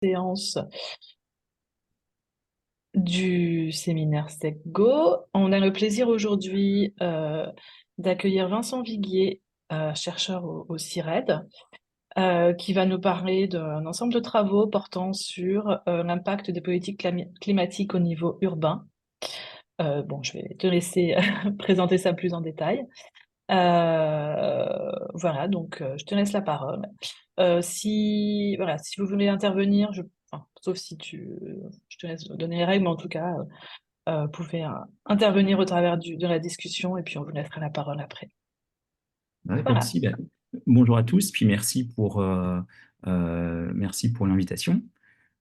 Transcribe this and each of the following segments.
Séance du séminaire SecGo. On a le plaisir aujourd'hui d'accueillir Vincent Viguier, chercheur au CIRED, qui va nous parler d'un ensemble de travaux portant sur l'impact des politiques climatiques au niveau urbain. Bon, je vais te laisser présenter ça plus en détail. Voilà, donc je te laisse la parole. Si vous voulez intervenir, enfin, sauf si je te laisse donner les règles, mais en tout cas, vous pouvez intervenir au travers de la discussion et puis on vous laissera la parole après. Ouais, pas de Voilà. souci. Ben, bonjour à tous, puis merci pour l'invitation.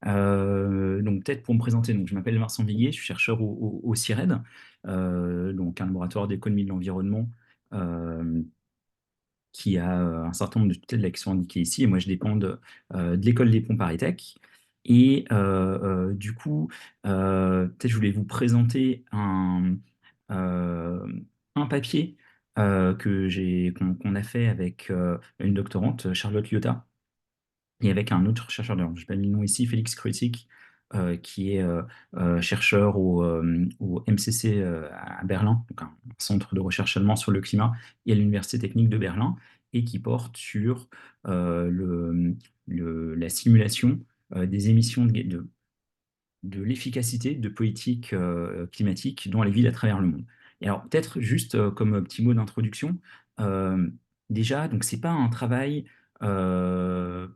Donc peut-être pour me présenter, donc, je m'appelle Vincent Viguier, je suis chercheur au CIRED, donc un laboratoire d'économie de l'environnement euh, qui a un certain nombre de tutelles qui sont indiquées ici, et moi je dépends de l'école des ponts Paris Tech. Et du coup, peut-être je voulais vous présenter euh, un papier qu'on a fait avec une doctorante, Charlotte Lyotta, et avec un autre chercheur, je n'ai pas mis le nom ici, Félix Krutik, qui est chercheur au MCC à Berlin, donc un centre de recherche allemand sur le climat, et à l'Université technique de Berlin, et qui porte sur la simulation des émissions de l'efficacité de politiques climatiques dans les villes à travers le monde. Et alors, peut-être juste comme petit mot d'introduction, euh, déjà, donc c'est pas un travail euh,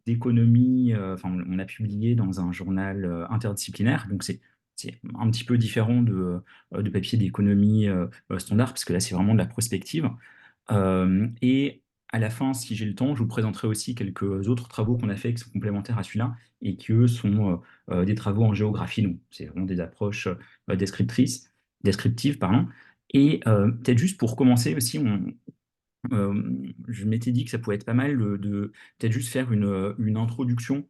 d'économie, enfin, on a publié dans un journal interdisciplinaire, donc c'est un petit peu différent de papier d'économie standard, parce que là, c'est vraiment de la prospective. Et à la fin, si j'ai le temps, je vous présenterai aussi quelques autres travaux qu'on a fait qui sont complémentaires à celui-là et qui, eux, sont des travaux en géographie. Donc, c'est vraiment des approches descriptives, pardon. Et peut-être juste pour commencer aussi, je m'étais dit que ça pouvait être pas mal peut-être juste faire une introduction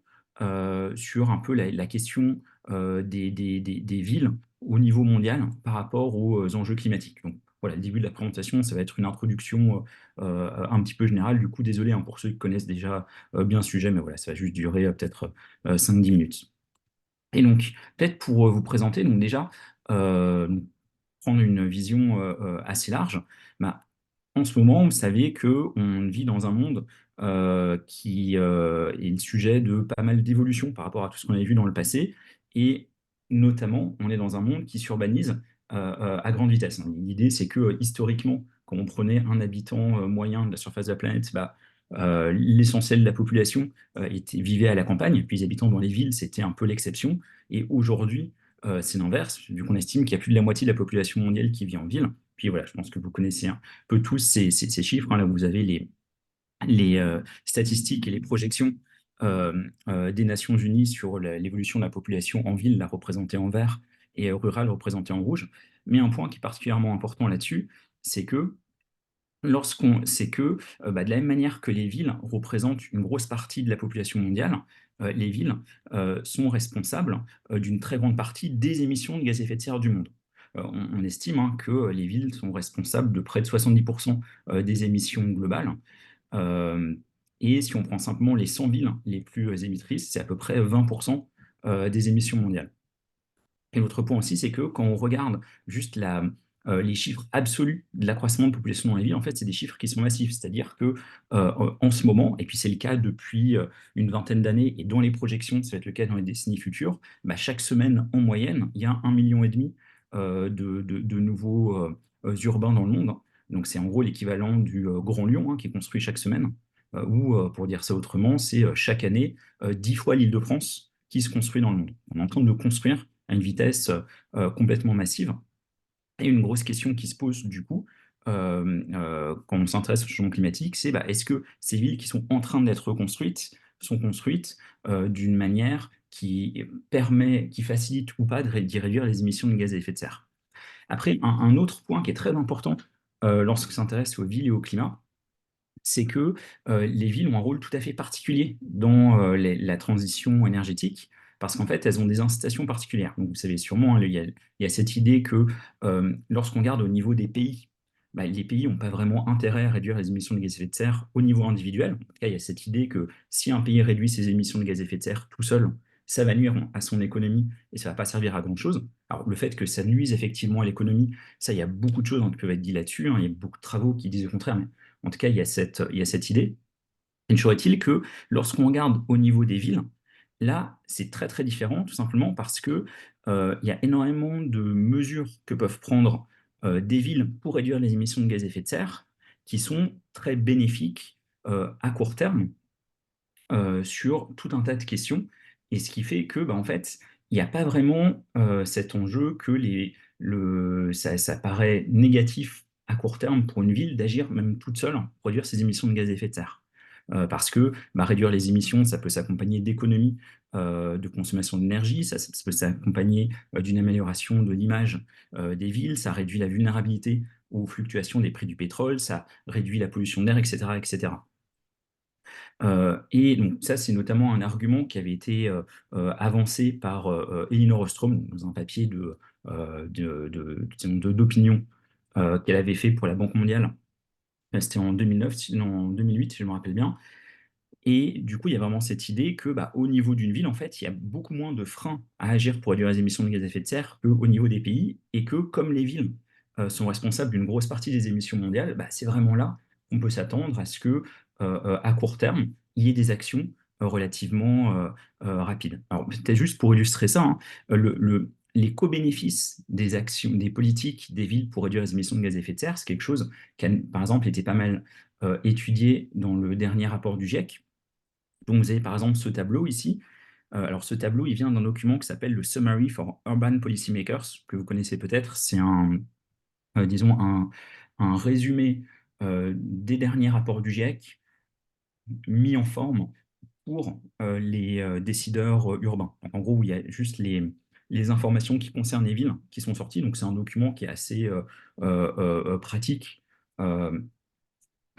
sur un peu la question des villes au niveau mondial par rapport aux enjeux climatiques. Donc voilà, le début de la présentation, ça va être une introduction un petit peu générale. Du coup, désolé hein, pour ceux qui connaissent déjà bien le sujet, mais voilà, ça va juste durer peut-être 5-10 minutes. Et donc, peut-être pour vous présenter, donc déjà, euh, prendre une vision assez large, bah, en ce moment, vous savez qu'on vit dans un monde qui est le sujet de pas mal d'évolutions par rapport à tout ce qu'on avait vu dans le passé, et notamment, on est dans un monde qui s'urbanise à grande vitesse. L'idée, c'est que historiquement, quand on prenait un habitant moyen de la surface de la planète, bah, l'essentiel de la population vivait à la campagne, puis les habitants dans les villes, c'était un peu l'exception. Et aujourd'hui, c'est l'inverse, vu qu'on estime qu'il y a plus de la moitié de la population mondiale qui vit en ville. Puis voilà, je pense que vous connaissez un peu tous ces chiffres, hein. Là, vous avez les statistiques et les projections des Nations Unies sur l'évolution de la population en ville, la représentée en vert, et rurale représentée en rouge. Mais un point qui est particulièrement important là-dessus, c'est que bah, de la même manière que les villes représentent une grosse partie de la population mondiale, les villes sont responsables d'une très grande partie des émissions de gaz à effet de serre du monde. On estime hein, que les villes sont responsables de près de 70% des émissions globales. Euh, et si on prend simplement les 100 villes les plus émettrices, c'est à peu près 20% des émissions mondiales. Et l'autre point aussi, c'est que quand on regarde juste les chiffres absolus de l'accroissement de population dans les villes, en fait, c'est des chiffres qui sont massifs. C'est-à-dire que en ce moment, et puis c'est le cas depuis une vingtaine d'années, et dans les projections, ça va être le cas dans les décennies futures, bah, chaque semaine, en moyenne, il y a 1,5 million de nouveaux urbains dans le monde. Donc c'est en gros l'équivalent du Grand Lyon hein, qui est construit chaque semaine. Ou pour dire ça autrement, c'est chaque année 10 fois l'Île-de-France qui se construit dans le monde. On est en train de construire à une vitesse complètement massive. Et une grosse question qui se pose du coup, quand on s'intéresse au changement climatique, c'est bah, est-ce que ces villes qui sont en train d'être construites sont construites d'une manière qui permet, qui facilite ou pas d'y réduire les émissions de gaz à effet de serre. Après, un autre point qui est très important lorsqu'on s'intéresse aux villes et au climat, c'est que les villes ont un rôle tout à fait particulier dans la transition énergétique, parce qu'en fait, elles ont des incitations particulières. Donc, vous savez sûrement, hein, il y a cette idée que lorsqu'on regarde au niveau des pays, bah, les pays n'ont pas vraiment intérêt à réduire les émissions de gaz à effet de serre au niveau individuel. En tout cas, il y a cette idée que si un pays réduit ses émissions de gaz à effet de serre tout seul, ça va nuire à son économie et ça ne va pas servir à grand-chose. Alors, le fait que ça nuise effectivement à l'économie, ça, il y a beaucoup de choses qui peuvent être dites là-dessus, hein. Il y a beaucoup de travaux qui disent le contraire, mais en tout cas, il y a cette idée. Et toujours est-il que lorsqu'on regarde au niveau des villes, là, c'est très très différent, tout simplement parce que il y a énormément de mesures que peuvent prendre des villes pour réduire les émissions de gaz à effet de serre, qui sont très bénéfiques à court terme sur tout un tas de questions. Et ce qui fait que, bah, en fait, il n'y a pas vraiment cet enjeu que ça paraît négatif à court terme pour une ville d'agir même toute seule, pour réduire ses émissions de gaz à effet de serre. Parce que bah, réduire les émissions, ça peut s'accompagner d'économies de consommation d'énergie, ça peut s'accompagner d'une amélioration de l'image des villes, ça réduit la vulnérabilité aux fluctuations des prix du pétrole, ça réduit la pollution de l'air, etc., etc. Et donc ça, c'est notamment un argument qui avait été avancé par Elinor Ostrom dans un papier d'opinion qu'elle avait fait pour la Banque mondiale. C'était en 2009, non, en 2008, si je me rappelle bien. Et du coup, il y a vraiment cette idée que, bah, au niveau d'une ville, en fait, il y a beaucoup moins de freins à agir pour réduire les émissions de gaz à effet de serre qu'au niveau des pays, et que comme les villes sont responsables d'une grosse partie des émissions mondiales, bah, c'est vraiment là qu'on peut s'attendre à ce que, à court terme, il y ait des actions relativement rapides. Alors, peut-être juste pour illustrer ça, hein, les co-bénéfices des actions, des politiques des villes pour réduire les émissions de gaz à effet de serre, c'est quelque chose qui a, par exemple, été pas mal étudié dans le dernier rapport du GIEC. Donc vous avez par exemple ce tableau ici. Alors ce tableau, il vient d'un document qui s'appelle le Summary for Urban Policymakers, que vous connaissez peut-être. C'est disons un résumé des derniers rapports du GIEC mis en forme pour les décideurs urbains. Donc, en gros, il y a juste les informations qui concernent les villes qui sont sorties. Donc c'est un document qui est assez pratique. Euh,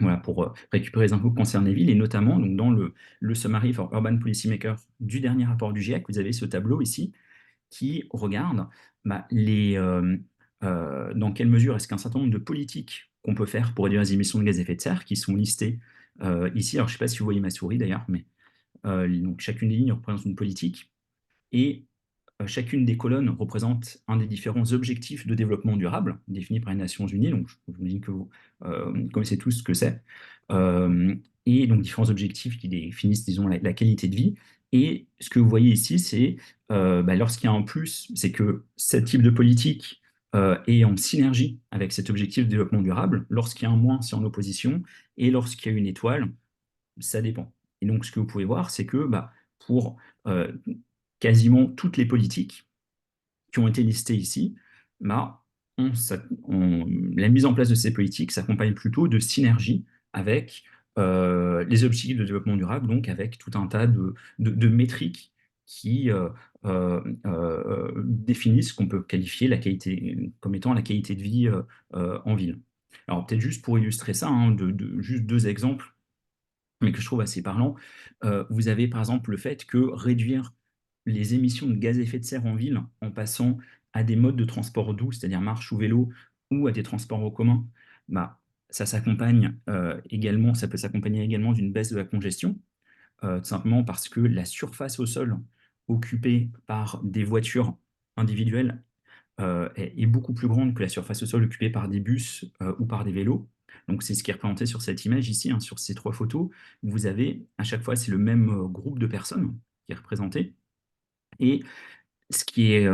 voilà, pour récupérer les infos concernant les villes, et notamment donc, dans le Summary for Urban Policymakers du dernier rapport du GIEC, vous avez ce tableau ici qui regarde bah, dans quelle mesure est-ce qu'un certain nombre de politiques qu'on peut faire pour réduire les émissions de gaz à effet de serre, qui sont listées ici. Alors je ne sais pas si vous voyez ma souris d'ailleurs, mais donc, chacune des lignes représente une politique, et chacune des colonnes représente un des différents objectifs de développement durable définis par les Nations Unies. Donc, je me dis que vous connaissez tous ce que c'est. Euh, et donc, différents objectifs qui définissent, disons, la qualité de vie. Et ce que vous voyez ici, c'est bah, lorsqu'il y a un plus, c'est que ce type de politique est en synergie avec cet objectif de développement durable. Lorsqu'il y a un moins, c'est en opposition. Et lorsqu'il y a une étoile, ça dépend. Et donc, ce que vous pouvez voir, c'est que bah, pour euh, quasiment toutes les politiques qui ont été listées ici, bah, la mise en place de ces politiques s'accompagne plutôt de synergie avec les objectifs de développement durable, donc avec tout un tas de métriques qui définissent ce qu'on peut qualifier comme étant la qualité de vie en ville. Alors peut-être juste pour illustrer ça, hein, juste deux exemples mais que je trouve assez parlant. Vous avez par exemple le fait que réduire les émissions de gaz à effet de serre en ville en passant à des modes de transport doux, c'est-à-dire marche ou vélo, ou à des transports en commun, bah, ça peut s'accompagner également d'une baisse de la congestion, tout simplement parce que la surface au sol occupée par des voitures individuelles est beaucoup plus grande que la surface au sol occupée par des bus ou par des vélos. Donc c'est ce qui est représenté sur cette image ici, hein, sur ces trois photos. Vous avez, à chaque fois, c'est le même groupe de personnes qui est représenté. Et ce qui est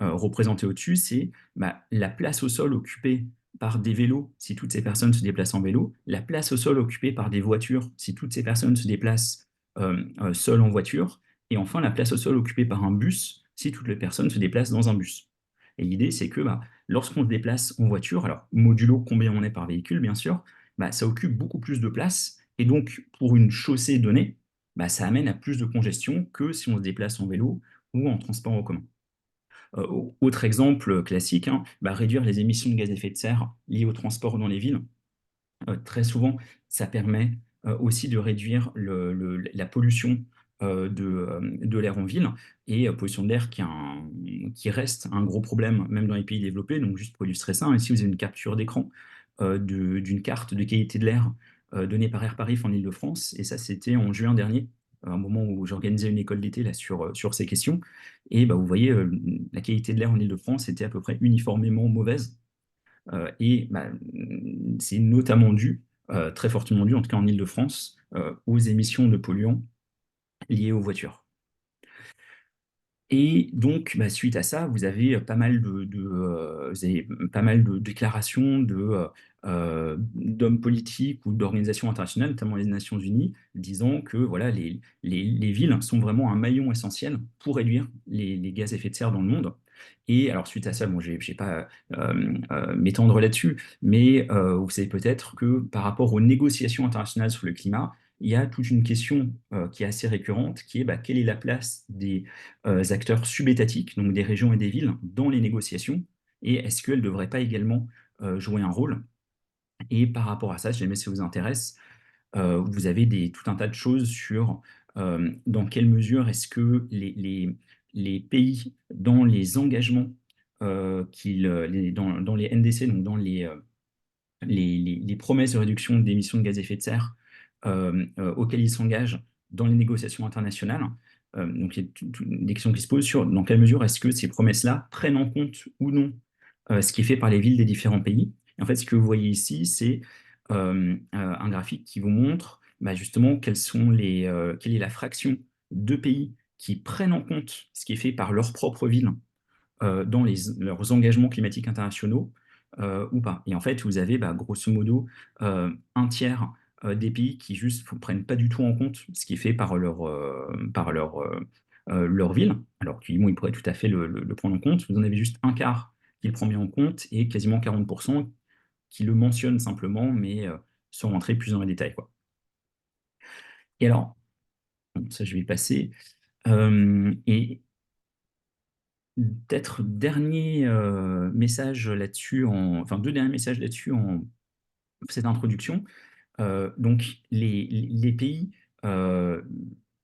représenté au-dessus, c'est bah, la place au sol occupée par des vélos, si toutes ces personnes se déplacent en vélo, la place au sol occupée par des voitures, si toutes ces personnes se déplacent seules en voiture, et enfin la place au sol occupée par un bus, si toutes les personnes se déplacent dans un bus. Et l'idée, c'est que bah, lorsqu'on se déplace en voiture, alors modulo combien on est par véhicule, bien sûr, bah, ça occupe beaucoup plus de place, et donc pour une chaussée donnée, bah, ça amène à plus de congestion que si on se déplace en vélo ou en transport en commun. Autre exemple classique, hein, bah, réduire les émissions de gaz à effet de serre liées au transport dans les villes. Très souvent, ça permet aussi de réduire la pollution de l'air en ville, et pollution de l'air qui reste un gros problème même dans les pays développés. Donc juste pour illustrer ça, hein, ici vous avez une capture d'écran d'une carte de qualité de l'air donnée par Air Paris en Île-de-France, et ça c'était en juin dernier, à un moment où j'organisais une école d'été là, sur ces questions, et bah, vous voyez, la qualité de l'air en Île-de-France était à peu près uniformément mauvaise, et bah, c'est notamment dû, très fortement dû, en tout cas en Île-de-France, aux émissions de polluants liées aux voitures. Et donc, bah, suite à ça, vous avez pas mal vous avez pas mal de déclarations d'hommes politiques ou d'organisations internationales, notamment les Nations Unies, disant que voilà, les villes sont vraiment un maillon essentiel pour réduire les gaz à effet de serre dans le monde. Et alors, suite à ça, bon, je vais pas m'étendre là-dessus, mais vous savez peut-être que par rapport aux négociations internationales sur le climat, il y a toute une question qui est assez récurrente, qui est bah, quelle est la place des acteurs subétatiques, donc des régions et des villes, dans les négociations, et est-ce qu'elles ne devraient pas également jouer un rôle? Et par rapport à ça, si jamais ça vous intéresse, vous avez tout un tas de choses sur dans quelle mesure est-ce que les pays, dans les engagements dans les NDC, donc dans les promesses de réduction d'émissions de gaz à effet de serre auxquelles ils s'engagent dans les négociations internationales. Donc, il y a des questions qui se posent sur dans quelle mesure est-ce que ces promesses-là prennent en compte ou non ce qui est fait par les villes des différents pays. Et en fait, ce que vous voyez ici, c'est un graphique qui vous montre bah, justement quelle est la fraction de pays qui prennent en compte ce qui est fait par leur propre ville dans leurs engagements climatiques internationaux ou pas. Et en fait, vous avez bah, grosso modo un tiers des pays qui juste ne prennent pas du tout en compte ce qui est fait par leur ville, alors qu'ils bon, ils pourraient tout à fait le prendre en compte. Vous en avez juste un quart qui le prend bien en compte et quasiment 40% qui le mentionnent simplement, mais sans rentrer plus dans les détails, quoi. Et alors, bon, ça je vais passer. Et peut-être dernier message là-dessus, enfin deux derniers messages là-dessus en cette introduction. Donc les pays, euh,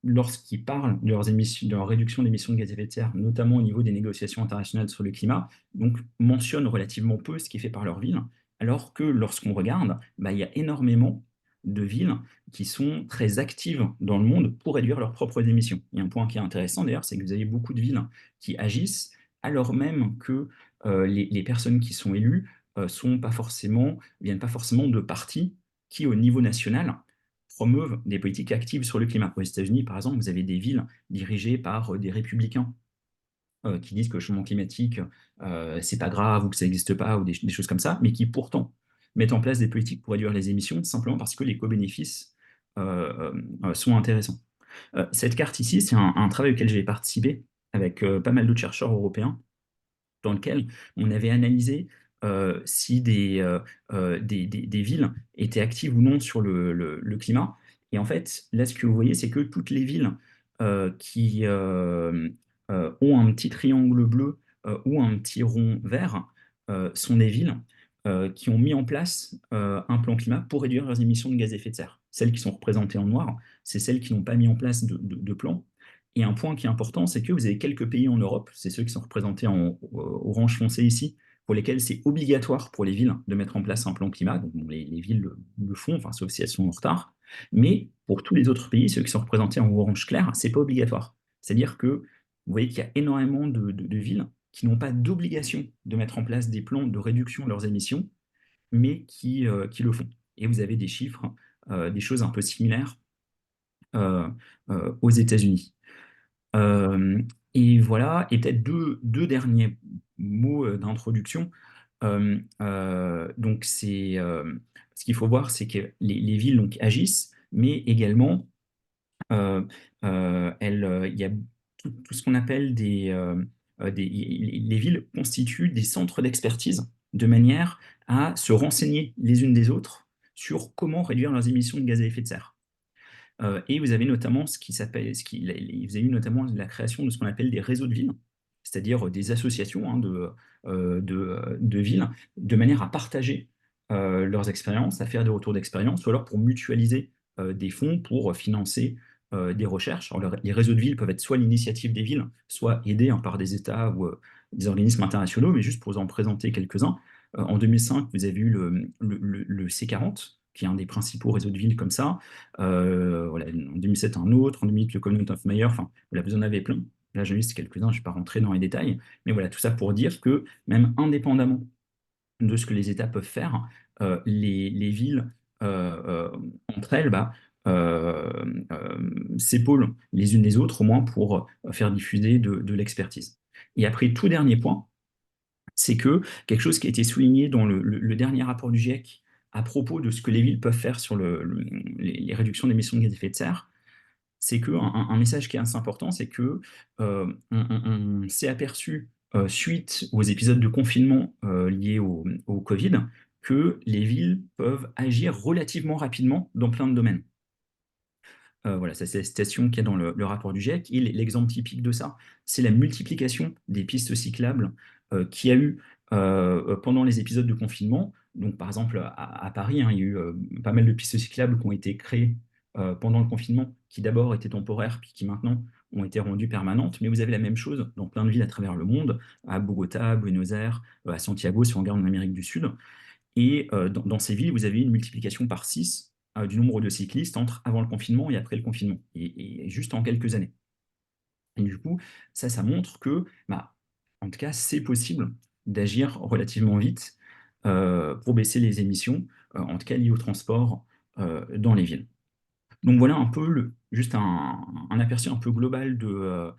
lorsqu'ils parlent de leurs émissions, de leur réduction d'émissions de gaz à effet de serre, notamment au niveau des négociations internationales sur le climat, donc mentionnent relativement peu ce qui est fait par leur ville, alors que lorsqu'on regarde, bah, il y a énormément de villes qui sont très actives dans le monde pour réduire leurs propres émissions. Il y a un point qui est intéressant d'ailleurs, c'est que vous avez beaucoup de villes qui agissent alors même que les personnes qui sont élues viennent pas forcément de partis qui, au niveau national, promeuvent des politiques actives sur le climat. Aux États-Unis, par exemple, vous avez des villes dirigées par des républicains qui disent que le changement climatique, c'est pas grave ou que ça n'existe pas ou des choses comme ça, mais qui pourtant mettent en place des politiques pour réduire les émissions simplement parce que les co-bénéfices sont intéressants. Cette carte ici, c'est un travail auquel j'ai participé avec pas mal d'autres chercheurs européens dans lequel on avait analysé si des villes étaient actives ou non sur le climat. Et en fait, là, ce que vous voyez, c'est que toutes les villes qui ont un petit triangle bleu ou un petit rond vert sont des villes qui ont mis en place un plan climat pour réduire leurs émissions de gaz à effet de serre. Celles qui sont représentées en noir, c'est celles qui n'ont pas mis en place de plan. Et un point qui est important, c'est que vous avez quelques pays en Europe, c'est ceux qui sont représentés en orange foncé ici, pour lesquels c'est obligatoire pour les villes de mettre en place un plan climat. Donc, bon, les villes le font, enfin, sauf si elles sont en retard. Mais pour tous les autres pays, ceux qui sont représentés en orange clair, c'est pas obligatoire. C'est-à-dire que vous voyez qu'il y a énormément de villes qui n'ont pas d'obligation de mettre en place des plans de réduction de leurs émissions, mais qui le font. Et vous avez des chiffres, des choses un peu similaires euh, aux États-Unis. Euh, et voilà, et peut-être deux derniers mots d'introduction. Donc, ce qu'il faut voir, c'est que les villes donc, agissent, mais également, il y a tout ce qu'on appelle les villes constituent des centres d'expertise de manière à se renseigner les unes des autres sur comment réduire leurs émissions de gaz à effet de serre. Et vous avez notamment vous avez eu notamment la création de ce qu'on appelle des réseaux de villes, c'est-à-dire des associations hein, de villes, de manière à partager leurs expériences, à faire des retours d'expérience, ou alors pour mutualiser des fonds pour financer des recherches. Alors, les réseaux de villes peuvent être soit l'initiative des villes, soit aidés hein, par des États ou des organismes internationaux, mais juste pour vous en présenter quelques-uns. En 2005, vous avez eu le C40, qui est un des principaux réseaux de villes comme ça. Voilà, en 2007, un autre. En 2008, le Covenant of Meyer. Enfin, voilà, vous en avez plein. Là, j'ai juste quelques-uns, je ne vais pas rentrer dans les détails. Mais voilà, tout ça pour dire que même indépendamment de ce que les États peuvent faire, les villes, entre elles, euh, s'épaulent les unes les autres, au moins pour faire diffuser de l'expertise. Et après, tout dernier point, c'est que quelque chose qui a été souligné dans le dernier rapport du GIEC à propos de ce que les villes peuvent faire sur les réductions d'émissions de gaz à effet de serre, c'est qu'un message qui est assez important, c'est que on s'est aperçu, suite aux épisodes de confinement liés au Covid, que les villes peuvent agir relativement rapidement dans plein de domaines. Voilà, ça c'est la citation qu'il y a dans le rapport du GIEC. Et l'exemple typique de ça, c'est la multiplication des pistes cyclables qu'il y a eu pendant les épisodes de confinement. Donc, par exemple, à Paris, hein, il y a eu pas mal de pistes cyclables qui ont été créées pendant le confinement, qui d'abord étaient temporaires, puis qui maintenant ont été rendues permanentes. Mais vous avez la même chose dans plein de villes à travers le monde, à Bogota, à Buenos Aires, à Santiago, si on regarde en Amérique du Sud. Et dans ces villes, vous avez une multiplication par 6 du nombre de cyclistes entre avant le confinement et après le confinement, et juste en quelques années. Et du coup, ça montre que, en tout cas, c'est possible d'agir relativement vite pour baisser les émissions, en tout cas liées au transport dans les villes. Donc voilà un peu juste un aperçu un peu global de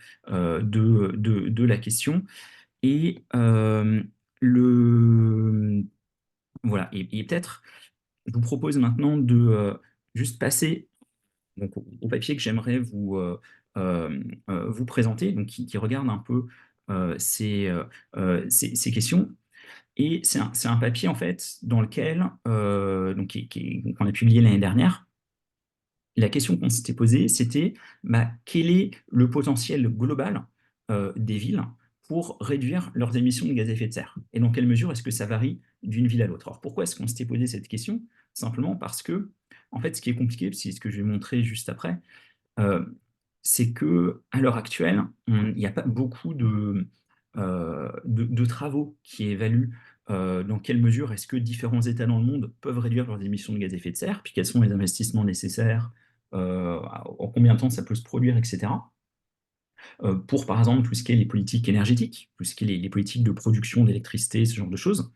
la question. Et le, voilà, et peut-être je vous propose maintenant de juste passer donc, au papier que j'aimerais vous présenter, donc qui regarde un peu ces questions. Et c'est un papier en fait dans lequel, donc, qu'on a publié l'année dernière. La question qu'on s'était posée, c'était quel est le potentiel global des villes pour réduire leurs émissions de gaz à effet de serre? Et dans quelle mesure est-ce que ça varie d'une ville à l'autre? Alors pourquoi est-ce qu'on s'était posé cette question? Simplement parce que, en fait, ce qui est compliqué, c'est ce que je vais montrer juste après, euh, c'est que à l'heure actuelle, il n'y a pas beaucoup de travaux qui évaluent dans quelle mesure est-ce que différents États dans le monde peuvent réduire leurs émissions de gaz à effet de serre, puis quels sont les investissements nécessaires, en combien de temps ça peut se produire, etc. Pour, par exemple, tout ce qui est les politiques énergétiques, tout ce qui est les politiques de production d'électricité, ce genre de choses.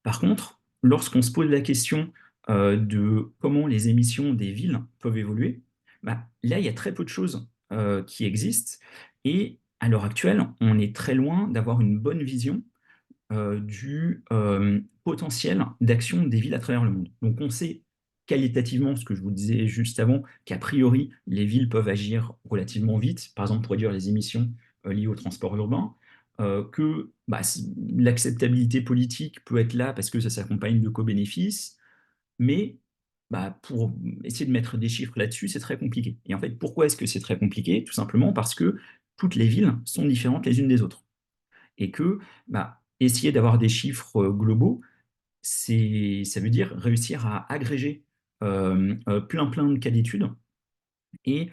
Par contre, lorsqu'on se pose la question de comment les émissions des villes peuvent évoluer, là, il y a très peu de choses qui existent. Et à l'heure actuelle, on est très loin d'avoir une bonne vision du potentiel d'action des villes à travers le monde. Donc on sait qualitativement, ce que je vous disais juste avant, qu'a priori, les villes peuvent agir relativement vite, par exemple pour réduire les émissions liées au transport urbain, que l'acceptabilité politique peut être là parce que ça s'accompagne de co-bénéfices, mais pour essayer de mettre des chiffres là-dessus, c'est très compliqué. Et en fait, pourquoi est-ce que c'est très compliqué? Tout simplement parce que toutes les villes sont différentes les unes des autres. Et que essayer d'avoir des chiffres globaux, ça veut dire réussir à agréger plein de cas d'études. Et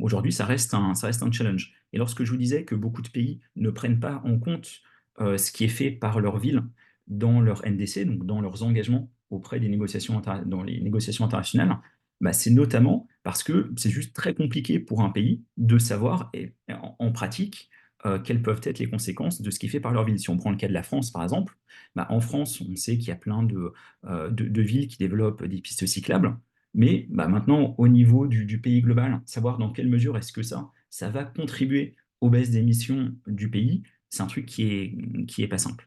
aujourd'hui, ça reste un challenge. Et lorsque je vous disais que beaucoup de pays ne prennent pas en compte ce qui est fait par leur ville dans leur NDC, donc dans leurs engagements auprès des négociations dans les négociations internationales, c'est notamment parce que c'est juste très compliqué pour un pays de savoir en pratique quelles peuvent être les conséquences de ce qui est fait par leur ville. Si on prend le cas de la France, par exemple, en France, on sait qu'il y a plein de villes qui développent des pistes cyclables. Mais maintenant, au niveau du pays global, savoir dans quelle mesure est-ce que ça va contribuer aux baisses d'émissions du pays, c'est un truc qui est pas simple.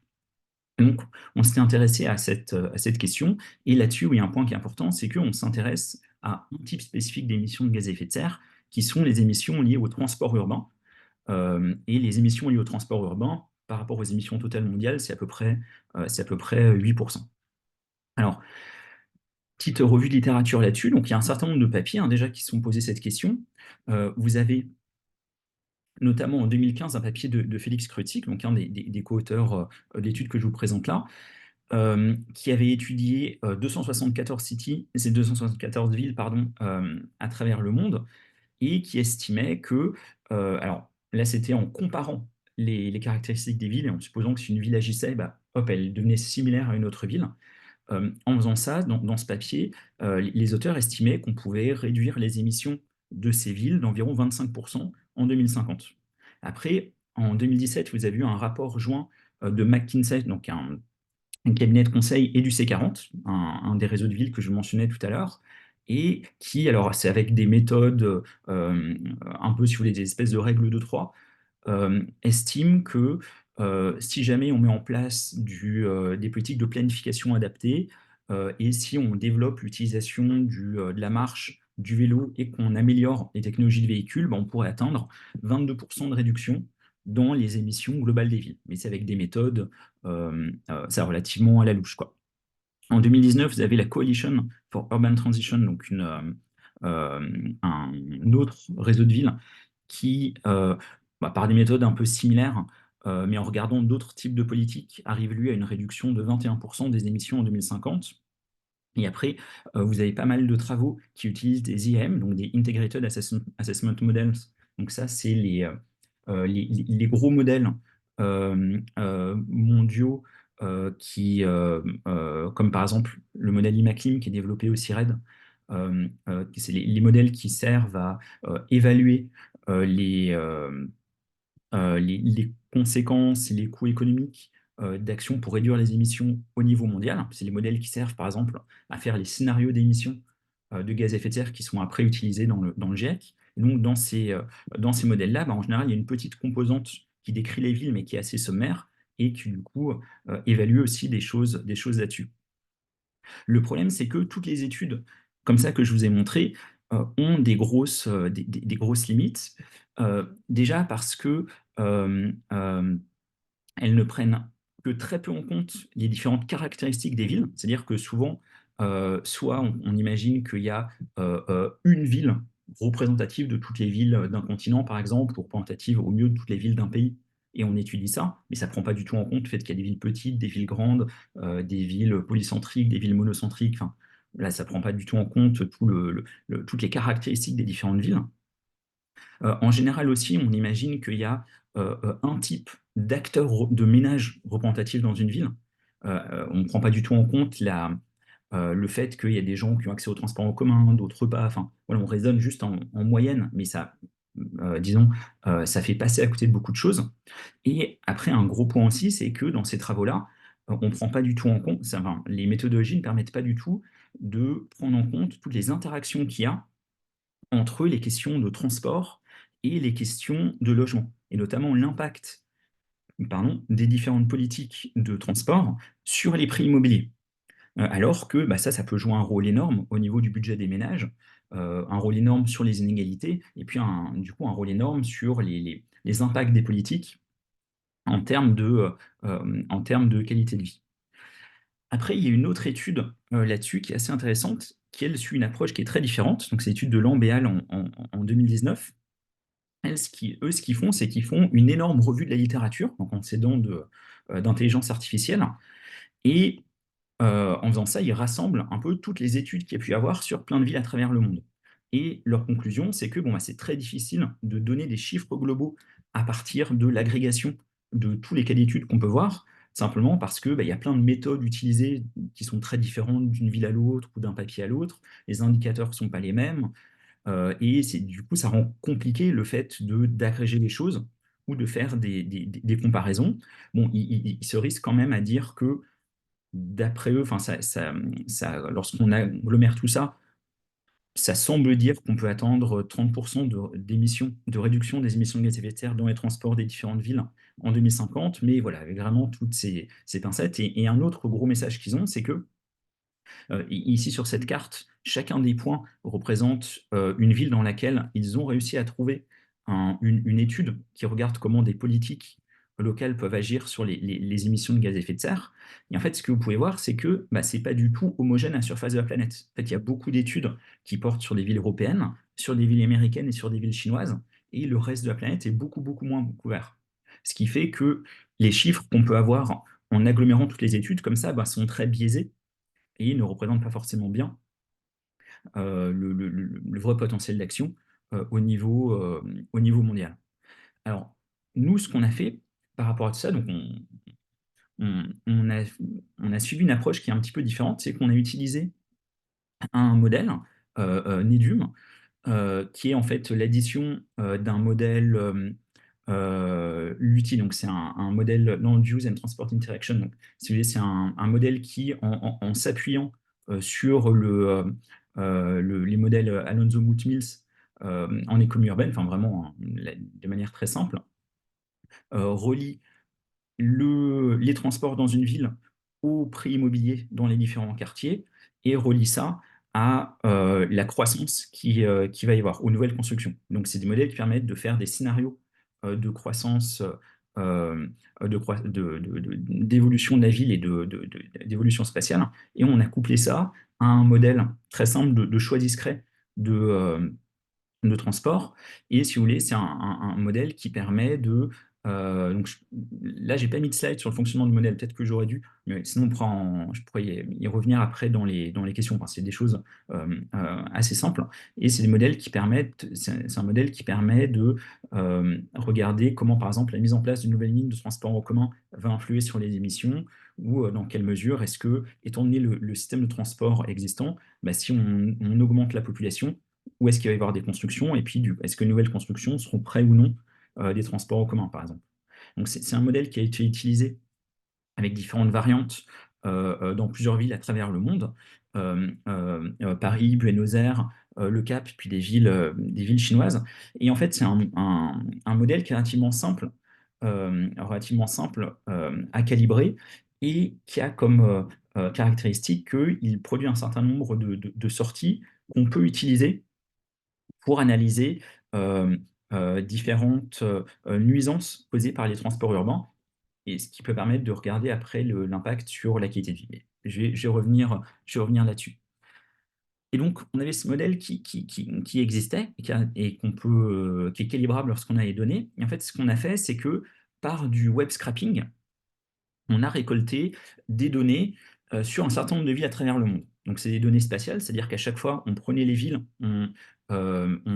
Donc, on s'était intéressé à cette question, et là-dessus, oui, un point qui est important, c'est qu'on s'intéresse à un type spécifique d'émissions de gaz à effet de serre, qui sont les émissions liées au transport urbain. Et les émissions liées au transport urbain, par rapport aux émissions totales mondiales, c'est à peu près 8%. Alors, petite revue de littérature là-dessus. Donc, il y a un certain nombre de papiers déjà qui se sont posés cette question. Vous avez notamment en 2015 un papier de Félix Kreutzig, donc un des co-auteurs de l'étude que je vous présente là, qui avait étudié 274 cities, ces 274 villes pardon, à travers le monde, et qui estimait que, alors là c'était en comparant les caractéristiques des villes et en supposant que si une ville agissait hop, elle devenait similaire à une autre ville. En faisant ça, dans ce papier, les auteurs estimaient qu'on pouvait réduire les émissions de ces villes d'environ 25% en 2050. Après, en 2017, vous avez eu un rapport joint de McKinsey, donc un cabinet de conseil, et du C40, un des réseaux de villes que je mentionnais tout à l'heure, et qui, alors c'est avec des méthodes un peu, si vous voulez, des espèces de règles de 3, estime que si jamais on met en place des politiques de planification adaptées et si on développe l'utilisation de la marche, du vélo et qu'on améliore les technologies de véhicules, ben, on pourrait atteindre 22% de réduction dans les émissions globales des villes. Mais c'est avec des méthodes ça, relativement à la louche, quoi. En 2019, vous avez la Coalition for Urban Transition, donc un autre réseau de villes qui, par des méthodes un peu similaires, mais en regardant d'autres types de politiques, arrive lui à une réduction de 21% des émissions en 2050. Et après, vous avez pas mal de travaux qui utilisent des IAM, donc des Integrated Assessment Models. Donc ça, c'est les gros modèles mondiaux comme par exemple le modèle IMACLIM qui est développé au CIRED. C'est les modèles qui servent à évaluer les conséquences et les coûts économiques d'actions pour réduire les émissions au niveau mondial. C'est les modèles qui servent, par exemple, à faire les scénarios d'émissions de gaz à effet de serre qui sont après utilisés dans le GIEC. Et donc, dans ces modèles-là, en général, il y a une petite composante qui décrit les villes, mais qui est assez sommaire, et qui, du coup, évalue aussi des choses là-dessus. Le problème, c'est que toutes les études comme ça que je vous ai montrées ont des grosses limites. Déjà parce que elles ne prennent que très peu en compte les différentes caractéristiques des villes. C'est-à-dire que souvent, soit on imagine qu'il y a une ville représentative de toutes les villes d'un continent, par exemple, ou représentative au mieux de toutes les villes d'un pays, et on étudie ça, mais ça ne prend pas du tout en compte le fait qu'il y a des villes petites, des villes grandes, des villes polycentriques, des villes monocentriques. Enfin, là, ça ne prend pas du tout en compte toutes les caractéristiques des différentes villes. En général aussi, on imagine qu'il y a un type d'acteur de ménage représentatif dans une ville. On ne prend pas du tout en compte le fait qu'il y a des gens qui ont accès au transport en commun, d'autres pas. Enfin, voilà, on raisonne juste en moyenne, mais ça, disons, ça fait passer à côté de beaucoup de choses. Et après, un gros point aussi, c'est que dans ces travaux-là, on ne prend pas du tout en compte, enfin, les méthodologies ne permettent pas du tout de prendre en compte toutes les interactions qu'il y a entre les questions de transport et les questions de logement, et notamment l'impact, des différentes politiques de transport sur les prix immobiliers. Alors que ça peut jouer un rôle énorme au niveau du budget des ménages, un rôle énorme sur les inégalités, et puis du coup un rôle énorme sur les impacts des politiques en termes de qualité de vie. Après, il y a une autre étude là-dessus qui est assez intéressante, qui elle suit une approche qui est très différente. Donc, c'est l'étude de Lambeal en 2019. Eux, ce qu'ils font, c'est qu'ils font une énorme revue de la littérature, donc en s'aidant d'intelligence artificielle. Et en faisant ça, ils rassemblent un peu toutes les études qu'il y a pu y avoir sur plein de villes à travers le monde. Et leur conclusion, c'est que c'est très difficile de donner des chiffres globaux à partir de l'agrégation de tous les cas d'études qu'on peut voir, simplement parce que il y a plein de méthodes utilisées qui sont très différentes d'une ville à l'autre ou d'un papier à l'autre. Les indicateurs ne sont pas les mêmes. Et du coup, ça rend compliqué le fait d'agréger les choses ou de faire des comparaisons. Bon, ils se risquent quand même à dire que, d'après eux, enfin, lorsqu'on agglomère tout ça, ça semble dire qu'on peut attendre 30% de réduction des émissions de gaz à effet de serre dans les transports des différentes villes en 2050, mais voilà, avec vraiment toutes ces pincettes. Et un autre gros message qu'ils ont, c'est que ici, sur cette carte, chacun des points représente une ville dans laquelle ils ont réussi à trouver une étude qui regarde comment des politiques locales peuvent agir sur les émissions de gaz à effet de serre. Et en fait, ce que vous pouvez voir, c'est que ce n'est pas du tout homogène à la surface de la planète. En fait, il y a beaucoup d'études qui portent sur des villes européennes, sur des villes américaines et sur des villes chinoises, et le reste de la planète est beaucoup, beaucoup moins couvert. Ce qui fait que les chiffres qu'on peut avoir en agglomérant toutes les études comme ça sont très biaisés et ne représente pas forcément bien le vrai potentiel d'action au niveau mondial. Alors, nous, ce qu'on a fait par rapport à tout ça, donc on a suivi une approche qui est un petit peu différente, c'est qu'on a utilisé un modèle, Nedum, qui est en fait l'addition d'un modèle LUTI, donc c'est un modèle Land Use and Transport Interaction. Donc, si vous voulez, c'est un modèle qui, en s'appuyant sur les modèles Alonso Moot Mills en économie urbaine, enfin vraiment hein, de manière très simple, relie les transports dans une ville au prix immobilier dans les différents quartiers et relie ça à la croissance qui va y avoir, aux nouvelles constructions. Donc, c'est des modèles qui permettent de faire des scénarios de croissance, d'évolution de la ville et d'évolution spatiale. Et on a couplé ça à un modèle très simple de choix discret de transport. Et si vous voulez, c'est un modèle qui permet de... donc là, j'ai pas mis de slide sur le fonctionnement du modèle, peut-être que j'aurais dû, mais sinon je pourrais y revenir après dans les questions. Enfin, c'est des choses assez simples. Et c'est des modèles qui permettent, c'est un modèle qui permet de regarder comment, par exemple, la mise en place d'une nouvelle ligne de transport en commun va influer sur les émissions, ou dans quelle mesure est-ce que, étant donné le système de transport existant, bah, si on augmente la population, où est-ce qu'il va y avoir des constructions, et puis est-ce que les nouvelles constructions seront près ou non des transports en commun, par exemple. Donc c'est un modèle qui a été utilisé avec différentes variantes dans plusieurs villes à travers le monde, Paris, Buenos Aires, Le Cap, puis des villes chinoises. Et en fait, c'est un modèle qui est relativement simple à calibrer et qui a comme caractéristique qu'il produit un certain nombre de sorties qu'on peut utiliser pour analyser euh, différentes nuisances causées par les transports urbains, et ce qui peut permettre de regarder après l'impact sur la qualité de vie. Mais je vais revenir là-dessus. Et donc, on avait ce modèle qui existait et qui est calibrable lorsqu'on a les données. Et en fait, ce qu'on a fait, c'est que par du web scrapping, on a récolté des données sur un certain nombre de villes à travers le monde. Donc, c'est des données spatiales, c'est-à-dire qu'à chaque fois, on prenait les villes, on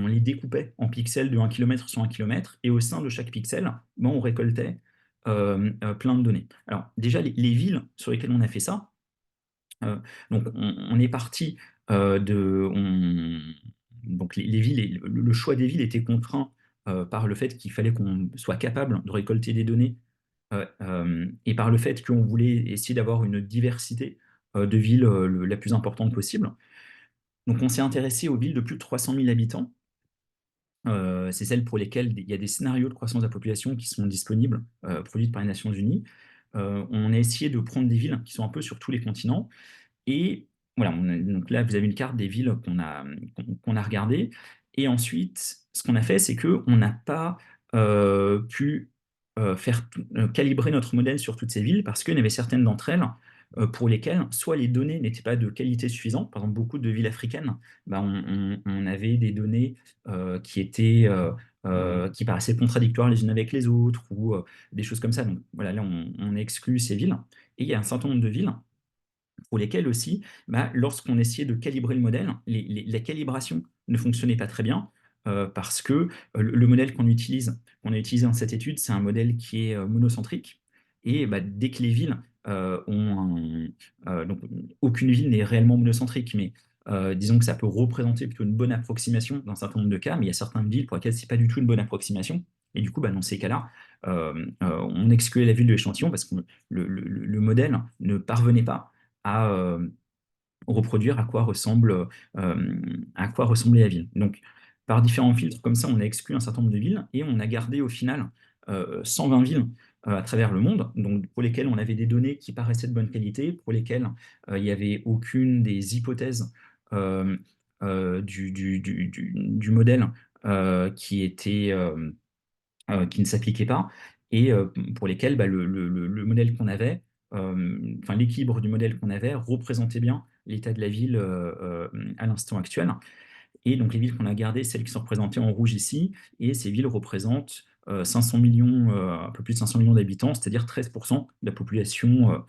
les découpait en pixels de 1 km sur 1 km, et au sein de chaque pixel, ben, on récoltait plein de données. Alors, déjà, les villes sur lesquelles on a fait ça, donc on est parti donc les villes, le choix des villes était contraint par le fait qu'il fallait qu'on soit capable de récolter des données et par le fait qu'on voulait essayer d'avoir une diversité de villes la plus importante possible. Donc on s'est intéressé aux villes de plus de 300 000 habitants. C'est celles pour lesquelles il y a des scénarios de croissance de la population qui sont disponibles, produits par les Nations Unies. On a essayé de prendre des villes qui sont un peu sur tous les continents. Et voilà, donc là, vous avez une carte des villes qu'on a regardées. Et ensuite, ce qu'on a fait, c'est qu'on n'a pas pu calibrer notre modèle sur toutes ces villes parce qu'il y en avait certaines d'entre elles pour lesquelles soit les données n'étaient pas de qualité suffisante. Par exemple, beaucoup de villes africaines, bah, on avait des données qui paraissaient contradictoires les unes avec les autres ou des choses comme ça. Donc voilà, là, on exclut ces villes. Et il y a un certain nombre de villes pour lesquels aussi, bah, lorsqu'on essayait de calibrer le modèle, la calibration ne fonctionnait pas très bien parce que le modèle qu'on a utilisé dans cette étude, c'est un modèle qui est monocentrique. Et bah, dès que les villes donc, aucune ville n'est réellement monocentrique, mais disons que ça peut représenter plutôt une bonne approximation dans un certain nombre de cas, mais il y a certaines villes pour lesquelles ce n'est pas du tout une bonne approximation. Et du coup, bah, dans ces cas-là, on excluait la ville de l'échantillon parce que le modèle ne parvenait pas à reproduire à quoi ressemblait la ville. Donc, par différents filtres comme ça, on a exclu un certain nombre de villes et on a gardé au final 120 villes à travers le monde, donc pour lesquelles on avait des données qui paraissaient de bonne qualité, pour lesquelles il n'y avait aucune des hypothèses euh, du modèle qui ne s'appliquait pas, et pour lesquels bah, le modèle qu'on avait, enfin l'équilibre du modèle qu'on avait représentait bien l'état de la ville à l'instant actuel. Et donc les villes qu'on a gardées, celles qui sont représentées en rouge ici, et ces villes représentent 500 millions, un peu plus de 500 millions d'habitants, c'est-à-dire 13% de la population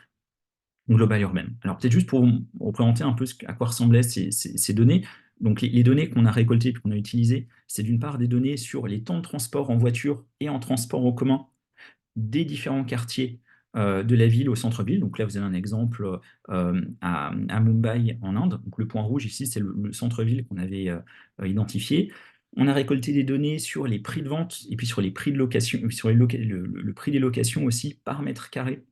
globale urbaine. Alors peut-être juste pour vous représenter un peu à quoi ressemblaient ces données. Donc les données qu'on a récoltées et qu'on a utilisées, c'est d'une part des données sur les temps de transport en voiture et en transport en commun des différents quartiers de la ville au centre-ville. Donc là, vous avez un exemple à Mumbai, en Inde. Donc le point rouge ici, c'est le centre-ville qu'on avait identifié. On a récolté des données sur les prix de vente et puis sur les prix de location, sur le prix des locations aussi par mètre carré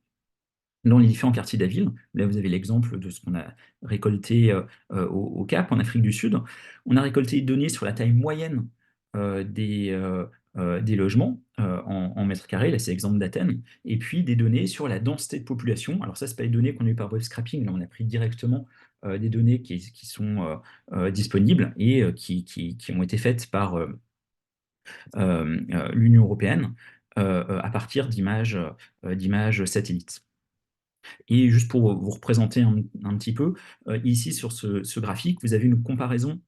dans les différents quartiers de la ville. Là, vous avez l'exemple de ce qu'on a récolté au Cap, en Afrique du Sud. On a récolté des données sur la taille moyenne des logements en mètres carrés. Là, c'est l'exemple d'Athènes. Et puis des données sur la densité de population. Alors ça, c'est pas les données qu'on a eues par web scraping. Là, on a pris directement des données qui sont disponibles et qui ont été faites par l'Union européenne à partir d'images satellites. Et juste pour vous représenter un petit peu, ici sur ce graphique, vous avez une comparaison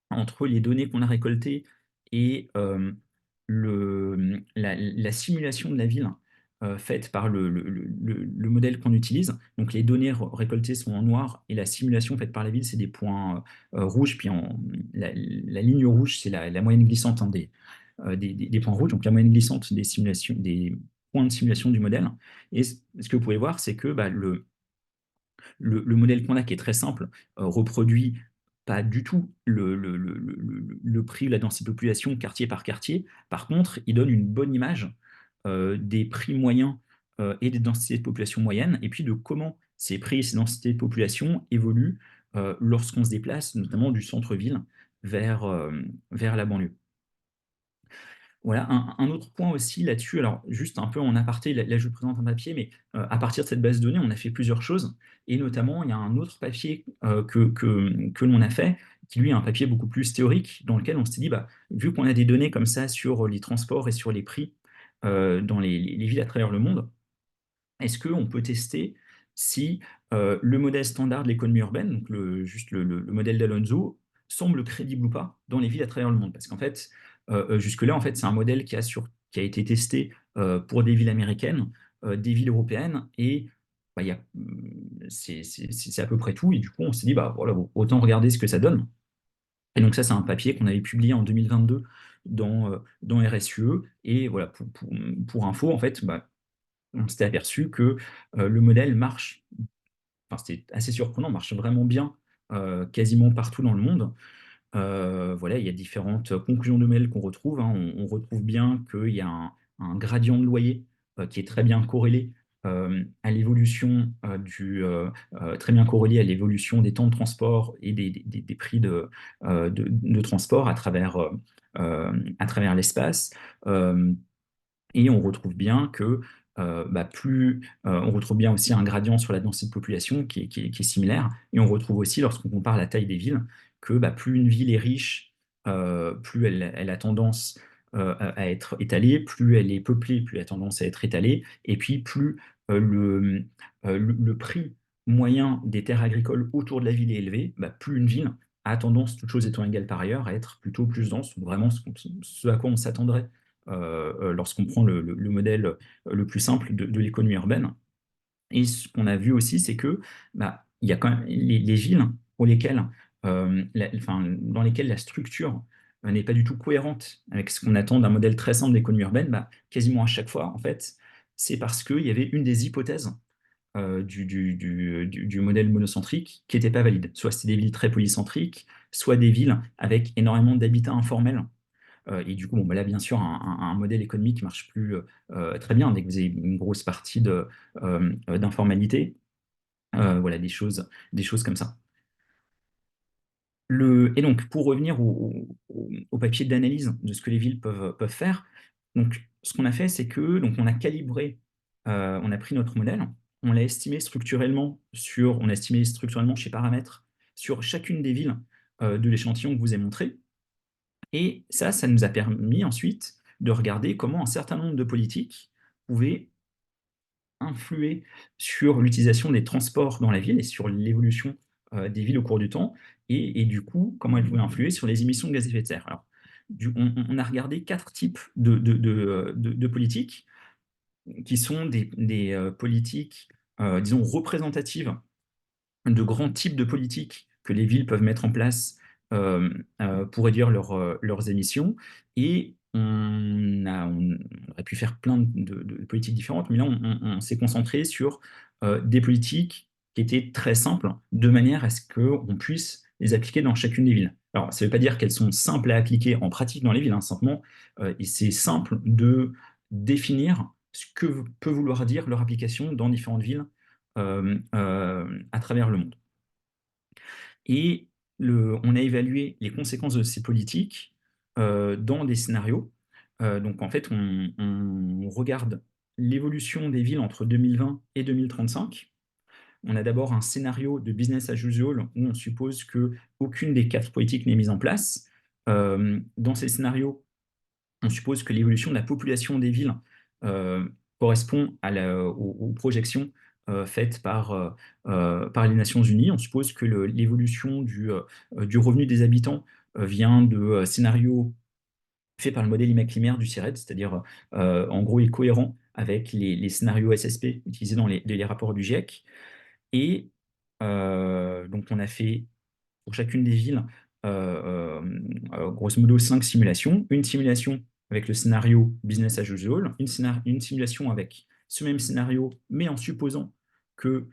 entre les données qu'on a récoltées et la simulation de la ville faite par le modèle qu'on utilise. Donc les données récoltées sont en noir et la simulation faite par la ville, c'est des points rouges. Puis la ligne rouge, c'est la moyenne glissante des points rouges, donc la moyenne glissante des simulations, des points de simulation du modèle. Et ce que vous pouvez voir, c'est que bah, le modèle qu'on a, qui est très simple, reproduit pas du tout le prix, la densité de population quartier par quartier. Par contre, il donne une bonne image des prix moyens et des densités de population moyennes, et puis de comment ces prix et ces densités de population évoluent lorsqu'on se déplace, notamment du centre-ville vers la banlieue. Voilà, un autre point aussi là-dessus, alors juste un peu en aparté, là je vous présente un papier, mais à partir de cette base de données, on a fait plusieurs choses, et notamment il y a un autre papier que l'on a fait, qui lui est un papier beaucoup plus théorique, dans lequel on s'est dit, bah, vu qu'on a des données comme ça sur les transports et sur les prix dans les villes à travers le monde, est-ce qu'on peut tester si le modèle standard de l'économie urbaine, donc juste le modèle d'Alonso, semble crédible ou pas dans les villes à travers le monde? Parce qu'en fait, jusque-là, en fait, c'est un modèle qui a été testé pour des villes américaines, des villes européennes, et bah, c'est à peu près tout. Et du coup, on s'est dit, bah, voilà, autant regarder ce que ça donne. Et donc ça, c'est un papier qu'on avait publié en 2022 dans RSUE. Et voilà, pour info, en fait, bah, on s'était aperçu que le modèle marche, enfin c'était assez surprenant, marche vraiment bien quasiment partout dans le monde. Voilà, il y a différentes conclusions de mail qu'on retrouve, hein. On retrouve bien qu'il y a un gradient de loyer qui est très bien corrélé à l'évolution très bien corrélé à l'évolution des temps de transport et des prix de transport à travers l'espace. Euh, et on retrouve bien que bah, on retrouve bien aussi un gradient sur la densité de population qui est similaire. Et on retrouve aussi, lorsqu'on compare la taille des villes, que bah, plus une ville est riche, plus elle a tendance à être étalée, plus elle est peuplée, plus elle a tendance à être étalée, et puis plus le prix moyen des terres agricoles autour de la ville est élevé, bah, plus une ville a tendance, toutes choses étant égales par ailleurs, à être plutôt plus dense. Donc vraiment ce à quoi on s'attendrait lorsqu'on prend le modèle le plus simple de l'économie urbaine. Et ce qu'on a vu aussi, c'est que bah, il y a quand même les villes pour lesquelles, enfin, dans lesquelles la structure n'est pas du tout cohérente avec ce qu'on attend d'un modèle très simple d'économie urbaine, bah, quasiment à chaque fois, en fait, c'est parce qu'il y avait une des hypothèses du modèle monocentrique qui n'était pas valide. Soit c'était des villes très polycentriques, soit des villes avec énormément d'habitats informels. Et du coup, bon, bah là, bien sûr, un modèle économique ne marche plus très bien dès que vous avez une grosse partie d'informalité. Voilà, des choses comme ça. Et donc, pour revenir au papier d'analyse de ce que les villes peuvent faire, donc, ce qu'on a fait, c'est que donc, on a calibré, on a pris notre modèle, on a estimé structurellement chez paramètres sur chacune des villes de l'échantillon que je vous ai montré. Et ça nous a permis ensuite de regarder comment un certain nombre de politiques pouvaient influer sur l'utilisation des transports dans la ville et sur l'évolution des villes au cours du temps, et du coup, comment elles pouvaient influer sur les émissions de gaz à effet de serre. Alors, on a regardé 4 types de politiques qui sont des politiques, disons, représentatives de grands types de politiques que les villes peuvent mettre en place pour réduire leurs émissions. Et on aurait pu faire plein de politiques différentes, mais là, on s'est concentré sur des politiques qui étaient très simples, de manière à ce qu'on puisse les appliquer dans chacune des villes. Alors, ça ne veut pas dire qu'elles sont simples à appliquer en pratique dans les villes, hein, simplement, et c'est simple de définir ce que peut vouloir dire leur application dans différentes villes à travers le monde. Et on a évalué les conséquences de ces politiques dans des scénarios. Donc en fait, on regarde l'évolution des villes entre 2020 et 2035. On a d'abord un scénario de business as usual où on suppose qu'aucune des quatre politiques n'est mise en place. Dans ces scénarios, on suppose que l'évolution de la population des villes euh, correspond aux projections faites par les Nations Unies. On suppose que l'évolution du revenu des habitants vient de scénarios faits par le modèle IMAC-Limaire du CIRED, c'est-à-dire en gros est cohérent avec les scénarios SSP utilisés dans les rapports du GIEC. Et donc on a fait pour chacune des villes, grosso modo, 5 simulations. Une simulation avec le scénario business as usual, une simulation avec ce même scénario, mais en supposant que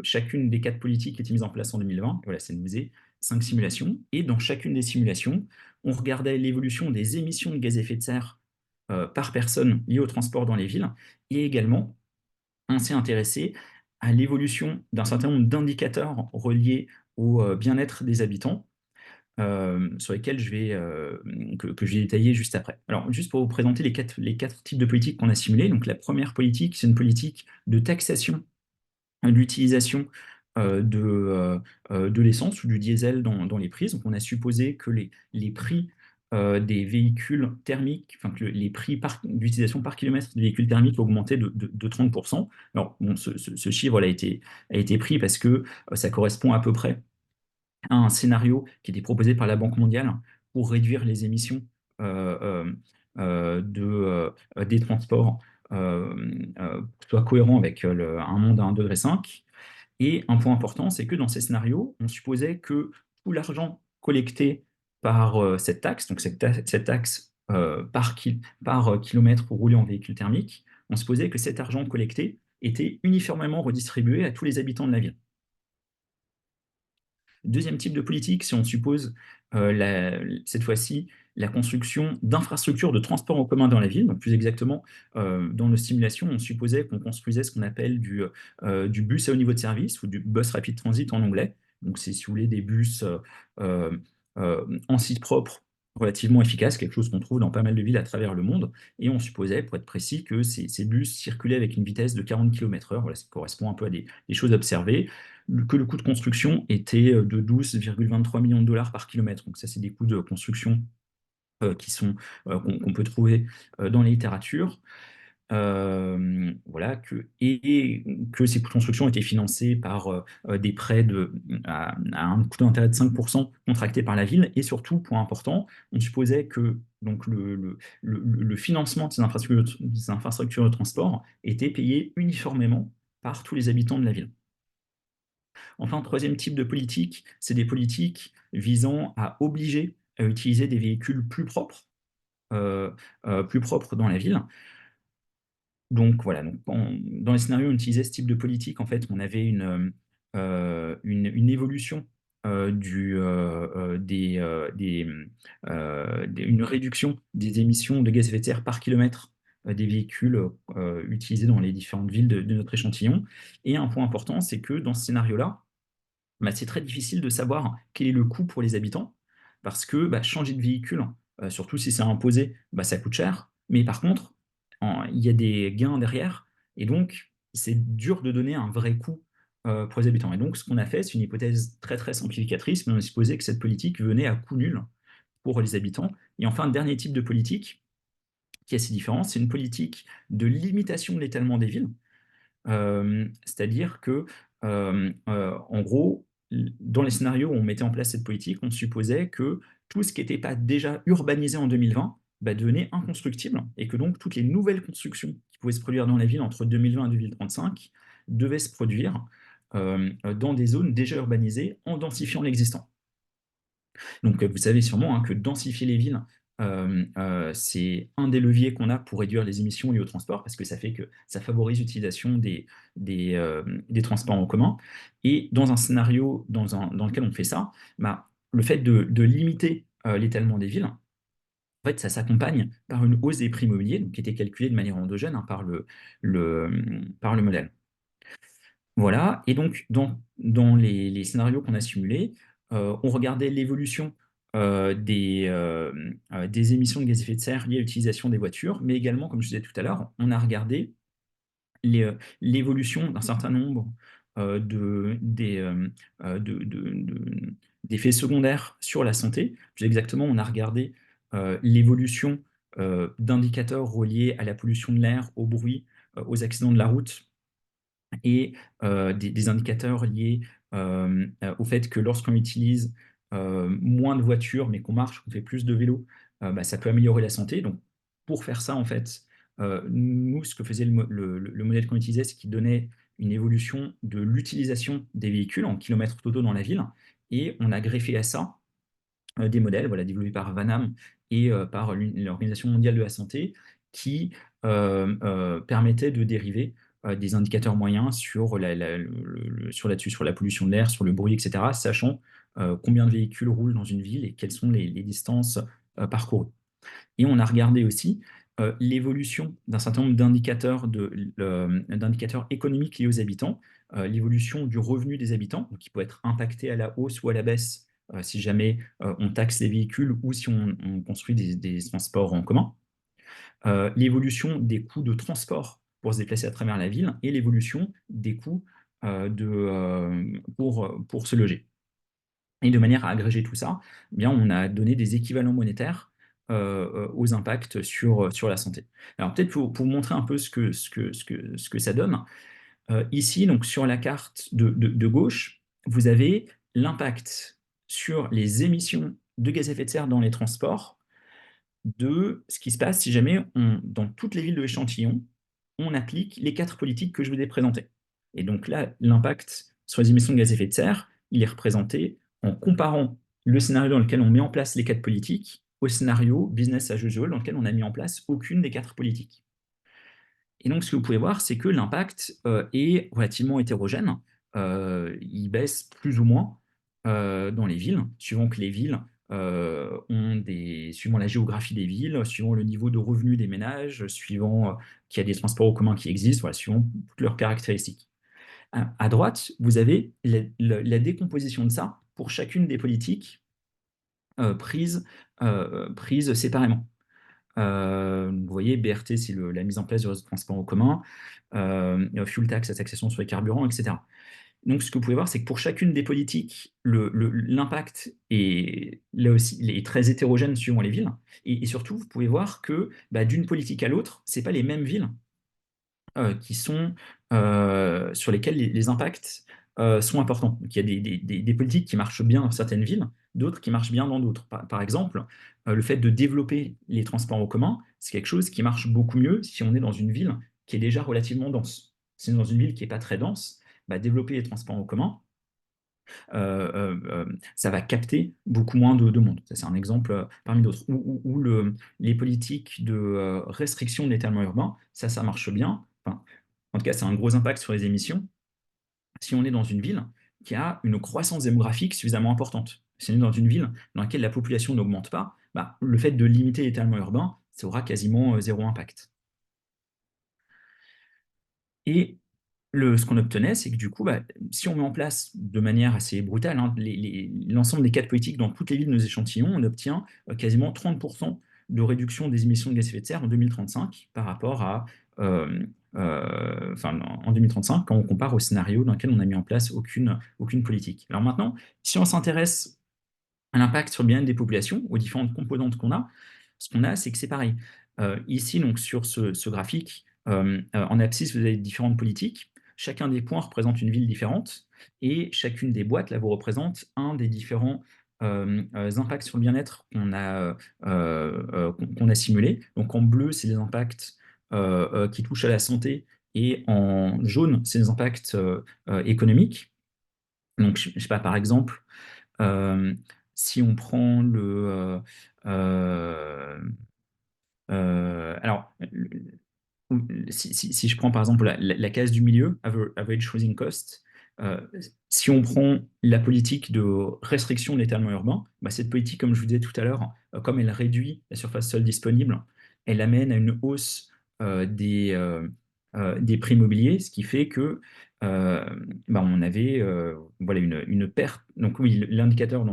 chacune des quatre politiques était mise en place en 2020. Voilà, ça nous faisait 5 simulations. Et dans chacune des simulations, on regardait l'évolution des émissions de gaz à effet de serre par personne liées au transport dans les villes, et également on s'est intéressé à l'évolution d'un certain nombre d'indicateurs reliés au bien-être des habitants, sur lesquels que je vais détailler juste après. Alors, juste pour vous présenter les quatre types de politiques qu'on a simulées. Donc, la première politique, c'est une politique de taxation de l'utilisation de l'essence ou du diesel dans les prises. Donc, on a supposé que les prix des véhicules thermiques, enfin que les prix d'utilisation par kilomètre des véhicules thermiques augmentaient de 30%. Alors, bon, ce chiffre a été pris parce que ça correspond à peu près à un scénario qui était proposé par la Banque mondiale pour réduire les émissions des transports, soit cohérent avec un monde à 1,5 degré. Et un point important, c'est que dans ces scénarios, on supposait que tout l'argent collecté par cette taxe, donc cette taxe par kilomètre roulé en véhicule thermique, on supposait que cet argent collecté était uniformément redistribué à tous les habitants de la ville. Deuxième type de politique, si on suppose cette fois-ci la construction d'infrastructures de transport en commun dans la ville, donc plus exactement, dans nos simulations, on supposait qu'on construisait ce qu'on appelle du bus à haut niveau de service ou du bus rapid transit en anglais. Donc c'est, si vous voulez, des bus euh, en site propre relativement efficaces, quelque chose qu'on trouve dans pas mal de villes à travers le monde. Et on supposait, pour être précis, que ces bus circulaient avec une vitesse de 40 km/h. Voilà, ça correspond un peu à des choses observées, que le coût de construction était de 12,23 millions de dollars par kilomètre. Donc ça, c'est des coûts de construction qu'on peut trouver dans la littérature. Voilà, et que ces coûts de construction étaient financés par des prêts à un coût d'intérêt de 5% contractés par la ville. Et surtout, point important, on supposait que donc, le financement de ces infrastructures de transport était payé uniformément par tous les habitants de la ville. Enfin, troisième type de politique, c'est des politiques visant à obliger à utiliser des véhicules plus propres dans la ville. Donc voilà, donc, dans les scénarios, on utilisait ce type de politique. En fait, on avait une évolution une réduction des émissions de gaz à effet de serre par kilomètre des véhicules utilisés dans les différentes villes de notre échantillon. Et un point important, c'est que dans ce scénario-là, bah, c'est très difficile de savoir quel est le coût pour les habitants, parce que bah, changer de véhicule, surtout si c'est imposé, bah, ça coûte cher. Mais par contre, il y a des gains derrière, et donc c'est dur de donner un vrai coût pour les habitants. Et donc ce qu'on a fait, c'est une hypothèse très très simplificatrice, mais on a supposé que cette politique venait à coût nul pour les habitants. Et enfin, un dernier type de politique qui est assez différent, c'est une politique de limitation de l'étalement des villes. C'est-à-dire que, en gros, dans les scénarios où on mettait en place cette politique, on supposait que tout ce qui n'était pas déjà urbanisé en 2020 bah, devenait inconstructible, et que donc toutes les nouvelles constructions qui pouvaient se produire dans la ville entre 2020 et 2035 devaient se produire dans des zones déjà urbanisées en densifiant l'existant. Donc vous savez sûrement hein, que densifier les villes, c'est un des leviers qu'on a pour réduire les émissions liées au transport, parce que ça fait que ça favorise l'utilisation des transports en commun. Et dans un scénario dans lequel on fait ça, bah, le fait de limiter l'étalement des villes, en fait, ça s'accompagne par une hausse des prix immobiliers, donc, qui était calculée de manière endogène, hein, par le modèle. Voilà, et donc dans les scénarios qu'on a simulés, on regardait l'évolution des émissions de gaz à effet de serre liées à l'utilisation des voitures, mais également, comme je disais tout à l'heure, on a regardé l'évolution d'un certain nombre d'effets secondaires sur la santé. Plus exactement, on a regardé l'évolution d'indicateurs reliés à la pollution de l'air, au bruit, aux accidents de la route, et des indicateurs liés au fait que lorsqu'on utilise moins de voitures, mais qu'on marche, qu'on fait plus de vélo, bah, ça peut améliorer la santé. Donc, pour faire ça, en fait, nous, ce que faisait le modèle qu'on utilisait, c'est qu'il donnait une évolution de l'utilisation des véhicules en kilomètres totaux dans la ville, et on a greffé à ça des modèles, voilà, développés par Vanham et par l'Organisation mondiale de la santé, qui permettaient de dériver des indicateurs moyens sur sur la pollution de l'air, sur le bruit, etc., sachant combien de véhicules roulent dans une ville et quelles sont les distances parcourues. Et on a regardé aussi l'évolution d'un certain nombre d'indicateurs économiques liés aux habitants, l'évolution du revenu des habitants, donc qui peut être impacté à la hausse ou à la baisse si jamais on taxe les véhicules ou si on construit des transports en commun, l'évolution des coûts de transport pour se déplacer à travers la ville et l'évolution des coûts pour se loger. Et de manière à agréger tout ça, eh bien, on a donné des équivalents monétaires aux impacts sur la santé. Alors peut-être pour vous montrer un peu ce que ça donne, ici, donc, sur la carte de gauche, vous avez l'impact sur les émissions de gaz à effet de serre dans les transports de ce qui se passe si jamais, dans toutes les villes de l'échantillon, on applique les 4 politiques que je vous ai présentées. Et donc là, l'impact sur les émissions de gaz à effet de serre, il est représenté en comparant le scénario dans lequel on met en place les 4 politiques au scénario business as usual dans lequel on n'a mis en place aucune des 4 politiques. Et donc, ce que vous pouvez voir, c'est que l'impact est relativement hétérogène. Il baisse plus ou moins dans les villes, suivant que les villes suivant la géographie des villes, suivant le niveau de revenus des ménages, suivant qu'il y a des transports en commun qui existent, voilà, suivant toutes leurs caractéristiques. À droite, vous avez la décomposition de ça pour chacune des politiques prises séparément. Vous voyez, BRT, c'est la mise en place du réseau de transport en commun, fuel tax, la taxation sur les carburants, etc. Donc, ce que vous pouvez voir, c'est que pour chacune des politiques, l'impact est là aussi il est très hétérogène suivant les villes. Et surtout, vous pouvez voir que bah, d'une politique à l'autre, ce pas les mêmes villes qui sont, sur lesquelles les impacts sont importants. Donc, il y a des politiques qui marchent bien dans certaines villes, d'autres qui marchent bien dans d'autres. Par exemple, le fait de développer les transports en commun, c'est quelque chose qui marche beaucoup mieux si on est dans une ville qui est déjà relativement dense. Si on est dans une ville qui n'est pas très dense, bah, développer les transports en commun, ça va capter beaucoup moins de monde. Ça, c'est un exemple parmi d'autres. Ou les politiques de restriction de l'étalement urbain, ça marche bien. Enfin, en tout cas, c'est un gros impact sur les émissions si on est dans une ville qui a une croissance démographique suffisamment importante. Si on est dans une ville dans laquelle la population n'augmente pas, bah, le fait de limiter l'étalement urbain, ça aura quasiment zéro impact. Et ce qu'on obtenait, c'est que du coup, bah, si on met en place de manière assez brutale hein, l'ensemble des 4 politiques dans toutes les villes de nos échantillons, on obtient quasiment 30% de réduction des émissions de gaz à effet de serre en 2035 par rapport à en 2035 quand on compare au scénario dans lequel on n'a mis en place aucune politique. Alors maintenant, si on s'intéresse à l'impact sur le bien-être des populations, aux différentes composantes qu'on a, ce qu'on a, c'est que c'est pareil. Ici, donc, sur ce graphique, en abscisse, vous avez différentes politiques. Chacun des points représente une ville différente et chacune des boîtes là, vous représente un des différents impacts sur le bien-être qu'on a simulés. Donc en bleu, c'est les impacts qui touchent à la santé et en jaune, c'est les impacts économiques. Donc, je sais pas, par exemple, si on prend Euh, alors, si je prends par exemple la case du milieu, average housing cost, euh, si on prend la politique de restriction de l'étalement urbain, bah, cette politique, comme je vous disais tout à l'heure, comme elle réduit la surface sol disponible, elle amène à une hausse des prix immobiliers, ce qui fait que euh, bah, on avait voilà, une perte. Donc oui, l'indicateur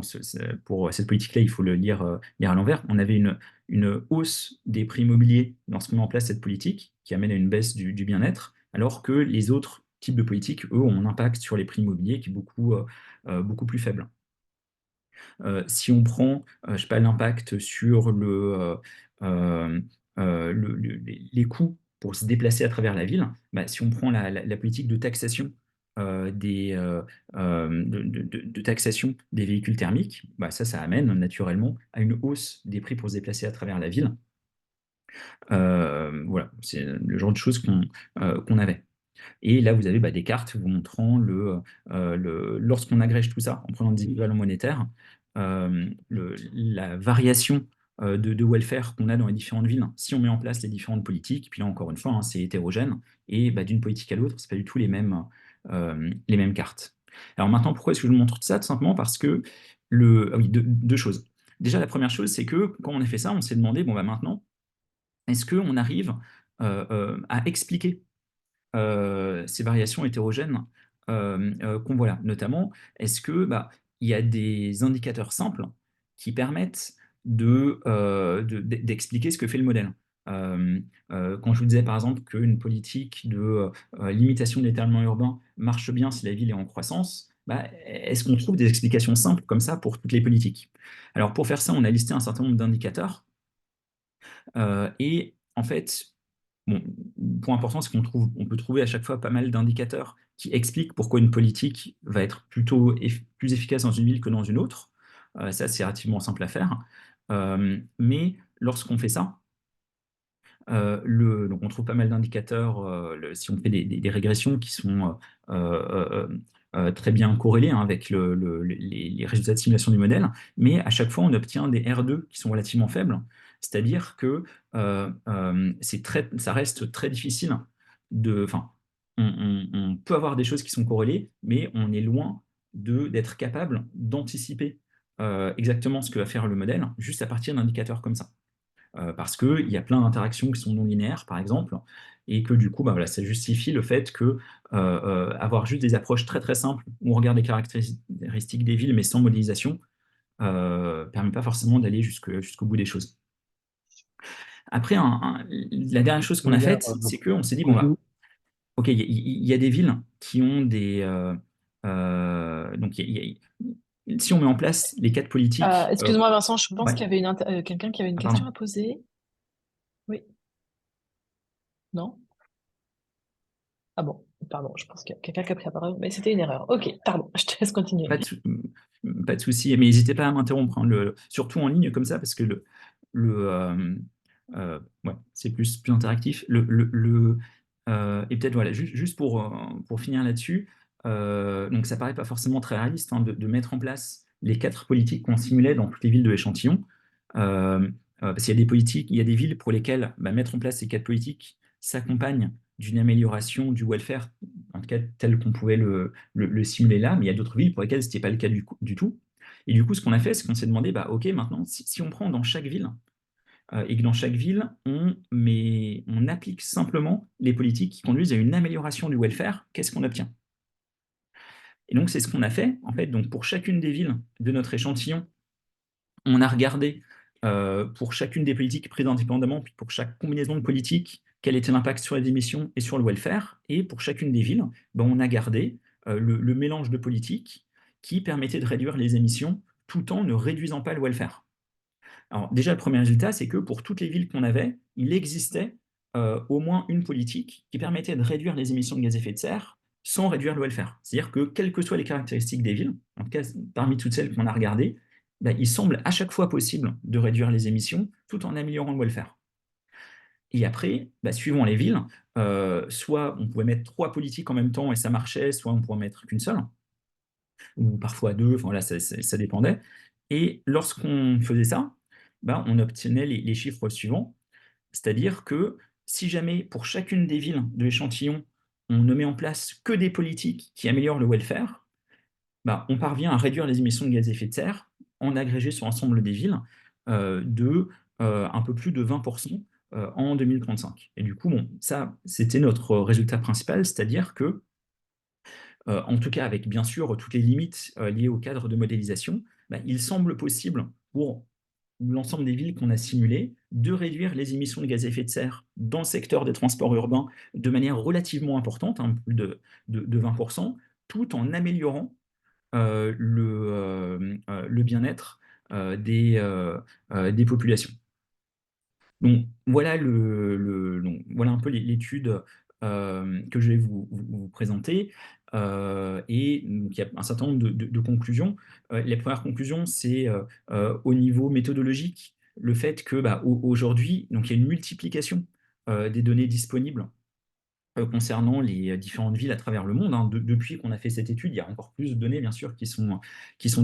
pour cette politique-là, il faut le lire à l'envers. On avait une hausse des prix immobiliers lorsqu'on met en place cette politique, qui amène à une baisse du bien-être, alors que les autres types de politiques, eux, ont un impact sur les prix immobiliers qui est beaucoup plus faible. Si on prend, je sais pas, l'impact sur euh, les coûts pour se déplacer à travers la ville, bah, si on prend la politique de taxation de taxation des véhicules thermiques, bah, ça amène naturellement à une hausse des prix pour se déplacer à travers la ville. Voilà, c'est le genre de choses qu'on avait. Et là, vous avez bah, des cartes vous montrant lorsqu'on agrège tout ça en prenant des équivalents monétaires, la variation de welfare qu'on a dans les différentes villes, si on met en place les différentes politiques. Puis là, encore une fois, hein, c'est hétérogène. Et bah, d'une politique à l'autre, ce pas du tout les mêmes cartes. Alors maintenant, pourquoi est-ce que je vous montre tout ça? Tout simplement parce que ah oui, deux choses. Déjà, la première chose, c'est que quand on a fait ça, on s'est demandé, bon, bah, maintenant, est-ce qu'on arrive à expliquer ces variations hétérogènes qu'on voit là. Notamment, est-ce que il y a des indicateurs simples qui permettent d'expliquer ce que fait le modèle. Euh, Quand je vous disais par exemple qu'une politique de limitation de l'étalement urbain marche bien si la ville est en croissance, est-ce qu'on trouve des explications simples comme ça pour toutes les politiques? Alors pour faire ça, on a listé un certain nombre d'indicateurs et en fait, bon, le point important, c'est on peut trouver à chaque fois pas mal d'indicateurs qui expliquent pourquoi une politique va être plutôt plus efficace dans une ville que dans une autre. Ça, c'est relativement simple à faire. Mais lorsqu'on fait ça, donc on trouve pas mal d'indicateurs si on fait des régressions qui sont très bien corrélées hein, avec les résultats de simulation du modèle, mais à chaque fois on obtient des R2 qui sont relativement faibles, c'est-à-dire que ça reste très difficile enfin, on peut avoir des choses qui sont corrélées, mais on est loin d'être capable d'anticiper exactement ce que va faire le modèle juste à partir d'indicateurs comme ça parce qu'il y a plein d'interactions qui sont non linéaires, par exemple, et que du coup, voilà, ça justifie le fait que avoir juste des approches très très simples où on regarde les caractéristiques des villes mais sans modélisation permet pas forcément d'aller jusqu'au bout des choses. Après, la dernière chose qu'on a D'ailleurs, faite, c'est qu'on s'est dit, bon, mhm. ok, il y a des villes qui ont donc, si on met en place les quatre politiques, Excuse-moi, Vincent, je pense ouais, qu'il y avait quelqu'un qui avait une ah, question pardon. à poser. Oui, non? Ah bon, pardon, je pense qu'il y a quelqu'un qui a pris la parole, mais c'était une erreur. Ok, pardon, je te laisse continuer. Pas de, sou- Pas de souci, mais n'hésitez pas à m'interrompre, hein, surtout en ligne comme ça, parce que ouais, c'est plus interactif. Et peut-être, voilà, juste pour finir là-dessus, donc ça paraît pas forcément très réaliste hein, de mettre en place les quatre politiques qu'on simulait dans toutes les villes de l'échantillon, euh, parce qu'il y a des politiques, il y a des villes pour lesquelles mettre en place ces quatre politiques s'accompagne d'une amélioration du welfare, en tout cas tel qu'on pouvait le simuler là, mais il y a d'autres villes pour lesquelles ce n'était pas le cas du tout. Et du coup, ce qu'on a fait, c'est qu'on s'est demandé, OK, maintenant, si on prend dans chaque ville, et que dans chaque ville, on applique simplement les politiques qui conduisent à une amélioration du welfare, qu'est-ce qu'on obtient? Et donc, c'est ce qu'on a fait, en fait, donc pour chacune des villes de notre échantillon, on a regardé pour chacune des politiques prises indépendamment, puis pour chaque combinaison de politiques, quel était l'impact sur les émissions et sur le welfare. Et pour chacune des villes, on a gardé le mélange de politiques qui permettait de réduire les émissions tout en ne réduisant pas le welfare. Alors déjà, le premier résultat, c'est que pour toutes les villes qu'on avait, il existait au moins une politique qui permettait de réduire les émissions de gaz à effet de serre sans réduire le welfare. C'est-à-dire que quelles que soient les caractéristiques des villes, en tout cas parmi toutes celles qu'on a regardées, il semble à chaque fois possible de réduire les émissions tout en améliorant le welfare. Et après, suivant les villes, soit on pouvait mettre trois politiques en même temps et ça marchait, soit on pouvait mettre qu'une seule, ou parfois deux, enfin, voilà, ça dépendait. Et lorsqu'on faisait ça, bah, on obtenait les chiffres suivants. C'est-à-dire que si jamais pour chacune des villes de l'échantillon, on ne met en place que des politiques qui améliorent le welfare, bah, on parvient à réduire les émissions de gaz à effet de serre en agrégé sur l'ensemble des villes de un peu plus de 20% en 2035. Et du coup, bon, ça, c'était notre résultat principal, c'est-à-dire que en tout cas avec bien sûr toutes les limites liées au cadre de modélisation, bah, il semble possible pour l'ensemble des villes qu'on a simulées de réduire les émissions de gaz à effet de serre dans le secteur des transports urbains de manière relativement importante, hein, plus de 20%, tout en améliorant le bien-être des populations. Donc voilà, donc, voilà un peu l'étude que je vais vous présenter. Et donc, il y a un certain nombre de conclusions. Les premières conclusions, c'est au niveau méthodologique, le fait que bah, aujourd'hui, donc, il y a une multiplication des données disponibles concernant les différentes villes à travers le monde, hein. Depuis qu'on a fait cette étude, il y a encore plus de données, bien sûr, qui sont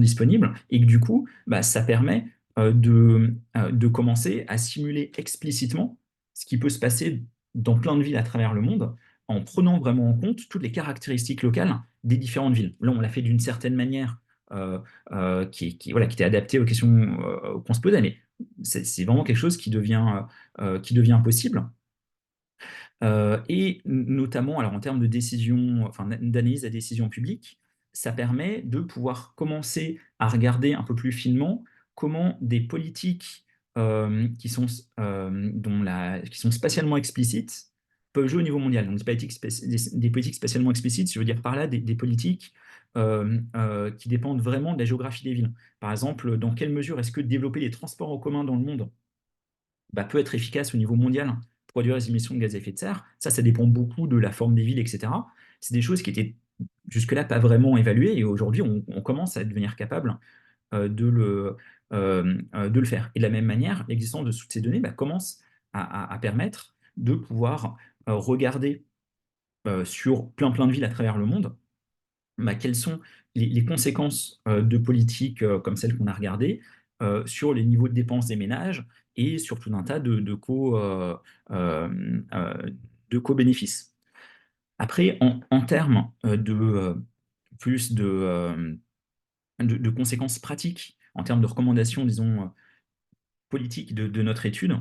disponibles, et que du coup, bah, ça permet de commencer à simuler explicitement ce qui peut se passer dans plein de villes à travers le monde, en prenant vraiment en compte toutes les caractéristiques locales des différentes villes. Là, on l'a fait d'une certaine manière voilà, qui était adaptée aux questions qu'on se posait, mais c'est vraiment quelque chose qui devient possible. Et notamment, alors en termes de décision, enfin d'analyse à décision publique, ça permet de pouvoir commencer à regarder un peu plus finement comment des politiques qui sont spatialement explicites peuvent jouer au niveau mondial. Donc des politiques spatialement explicites, je veux dire par là des politiques qui dépendent vraiment de la géographie des villes. Par exemple, dans quelle mesure est-ce que développer les transports en commun dans le monde bah, peut être efficace au niveau mondial pour réduire les émissions de gaz à effet de serre. Ça dépend beaucoup de la forme des villes, etc. C'est des choses qui étaient jusque-là pas vraiment évaluées et aujourd'hui, on commence à devenir capable de le faire. Et de la même manière, l'existence de toutes ces données bah, commence à permettre de pouvoir regarder sur plein de villes à travers le monde bah, quelles sont les conséquences de politiques comme celles qu'on a regardées sur les niveaux de dépenses des ménages et sur tout un tas de co-bénéfices. Après, en termes plus de conséquences pratiques, en termes de recommandations, disons, politiques de notre étude,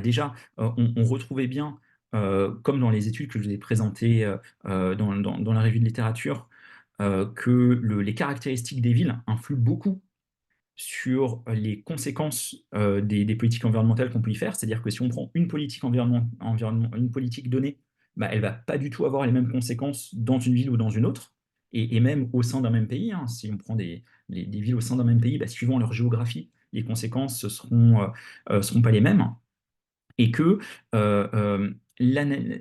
déjà, on retrouvait bien, comme dans les études que je vous ai présentées dans la revue de littérature, que les caractéristiques des villes influent beaucoup sur les conséquences des politiques environnementales qu'on peut y faire. C'est-à-dire que si on prend une politique une politique donnée, bah, elle ne va pas du tout avoir les mêmes conséquences dans une ville ou dans une autre, et même au sein d'un même pays, hein. Si on prend des villes au sein d'un même pays, bah, suivant leur géographie, les conséquences seront pas les mêmes et que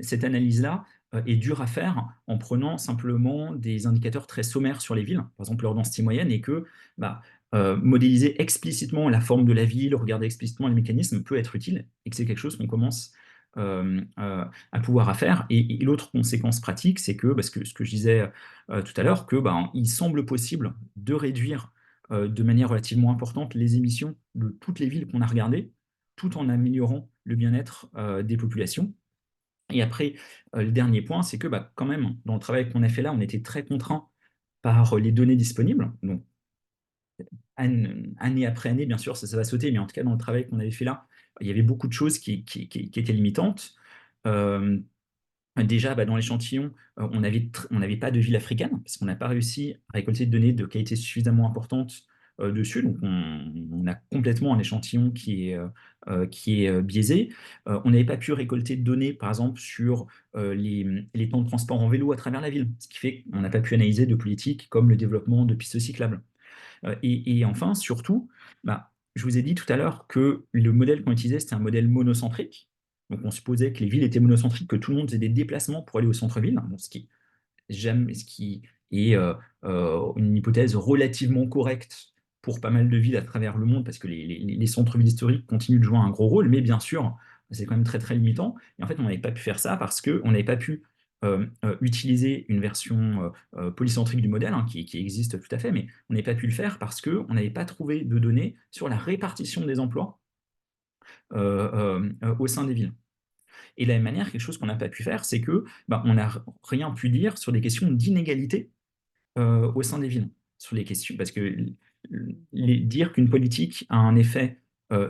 cette analyse-là est dure à faire en prenant simplement des indicateurs très sommaires sur les villes, par exemple leur densité moyenne, et que bah, modéliser explicitement la forme de la ville, regarder explicitement les mécanismes peut être utile, et que c'est quelque chose qu'on commence à pouvoir faire. Et l'autre conséquence pratique, c'est que, parce que ce que je disais tout à l'heure, que bah, il semble possible de réduire de manière relativement importante les émissions de toutes les villes qu'on a regardées, tout en améliorant le bien-être des populations. Et après, le dernier point, c'est que bah, quand même, dans le travail qu'on a fait là, on était très contraint par les données disponibles. Donc, année après année, bien sûr, ça va sauter, mais en tout cas, dans le travail qu'on avait fait là, il y avait beaucoup de choses qui étaient limitantes. Euh, Déjà, bah, dans l'échantillon, on n'avait pas de ville africaine, parce qu'on n'a pas réussi à récolter de données de qualité suffisamment importante dessus. Donc, on a complètement un échantillon qui est biaisé. On n'avait pas pu récolter de données, par exemple, sur les temps de transport en vélo à travers la ville, ce qui fait qu'on n'a pas pu analyser de politiques comme le développement de pistes cyclables. Et enfin, surtout, bah, je vous ai dit tout à l'heure que le modèle qu'on utilisait, c'était un modèle monocentrique. Donc on supposait que les villes étaient monocentriques, que tout le monde faisait des déplacements pour aller au centre-ville, bon, ce qui est une hypothèse relativement correcte pour pas mal de villes à travers le monde, parce que les centres-villes historiques continuent de jouer un gros rôle, mais bien sûr, c'est quand même très très limitant. Et en fait, on n'avait pas pu faire ça parce qu'on n'avait pas pu utiliser une version polycentrique du modèle, hein, qui existe tout à fait, mais on n'avait pas pu le faire parce qu'on n'avait pas trouvé de données sur la répartition des emplois au sein des villes. Et de la même manière, quelque chose qu'on n'a pas pu faire, c'est que on n'a rien pu dire sur des questions d'inégalité au sein des villes. Sur les questions, parce que dire qu'une politique a un effet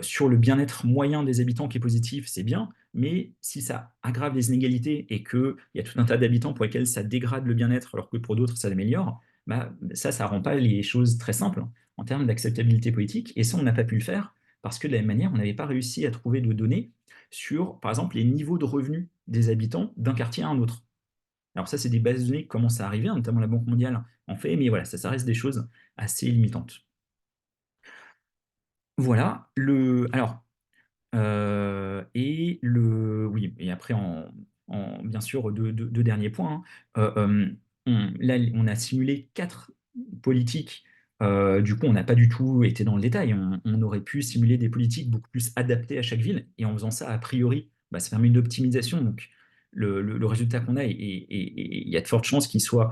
sur le bien-être moyen des habitants qui est positif, c'est bien, mais si ça aggrave les inégalités et qu'il y a tout un tas d'habitants pour lesquels ça dégrade le bien-être alors que pour d'autres ça l'améliore, ça ne rend pas les choses très simples en termes d'acceptabilité politique. Et ça, on n'a pas pu le faire parce que de la même manière, on n'avait pas réussi à trouver de données sur, par exemple, les niveaux de revenus des habitants d'un quartier à un autre. Alors ça, c'est des bases de données qui commencent à arriver, hein, notamment la Banque mondiale en fait, mais voilà, ça reste des choses assez limitantes. Voilà, alors, oui, et après, bien sûr, deux derniers points, hein. Là, on a simulé 4 politiques. Du coup, on n'a pas du tout été dans le détail. On aurait pu simuler des politiques beaucoup plus adaptées à chaque ville, et en faisant ça, a priori, ça permet une optimisation. Donc, le résultat qu'on a, il y a de fortes chances qu'il soit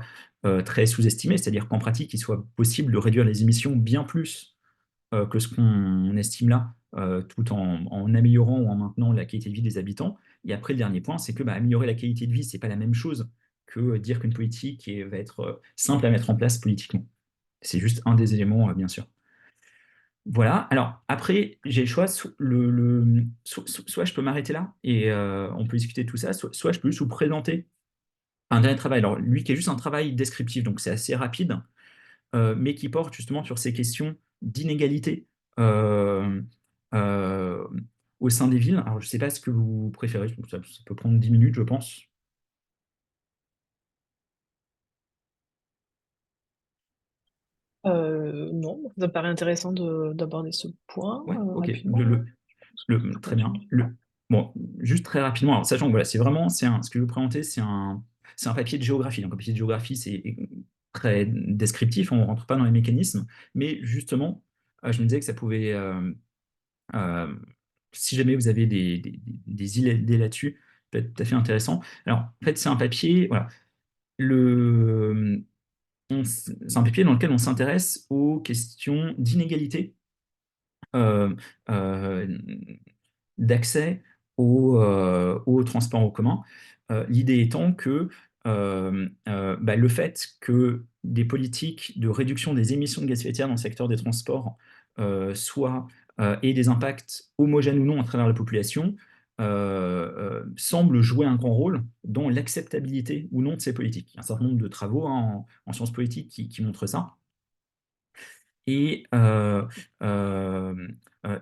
très sous-estimé, c'est-à-dire qu'en pratique, il soit possible de réduire les émissions bien plus que ce qu'on estime là, tout en améliorant ou en maintenant la qualité de vie des habitants. Et après, le dernier point, c'est que améliorer la qualité de vie, c'est pas la même chose que dire qu'une politique va être simple à mettre en place politiquement. C'est juste un des éléments, bien sûr. Voilà. Alors, après, j'ai le choix, soit je peux m'arrêter là et on peut discuter de tout ça, soit je peux juste vous présenter un dernier travail. Alors, lui qui est juste un travail descriptif, donc c'est assez rapide, mais qui porte justement sur ces questions d'inégalité euh, euh, au sein des villes. Alors, je ne sais pas ce que vous préférez, ça peut prendre 10 minutes, je pense. Non, ça me paraît intéressant d'aborder ce point Ouais, ok. rapidement. Ouais. Je pense que je peux Très bien. continuer. Bon, juste très rapidement, alors, sachant que voilà, ce que je vais vous présenter, c'est un papier de géographie. Donc, un papier de géographie, c'est très descriptif, on ne rentre pas dans les mécanismes, mais justement, je me disais que ça pouvait Euh, si jamais vous avez des idées là-dessus, peut être tout à fait intéressant. Alors, en fait, c'est un papier, voilà, c'est un papier dans lequel on s'intéresse aux questions d'inégalité euh, euh, d'accès au transport en commun. L'idée étant que le fait que des politiques de réduction des émissions de gaz à effet de serre dans le secteur des transports aient des impacts homogènes ou non à travers la population semble jouer un grand rôle dans l'acceptabilité ou non de ces politiques. Il y a un certain nombre de travaux, hein, en sciences politiques qui montrent ça. Et, euh, euh,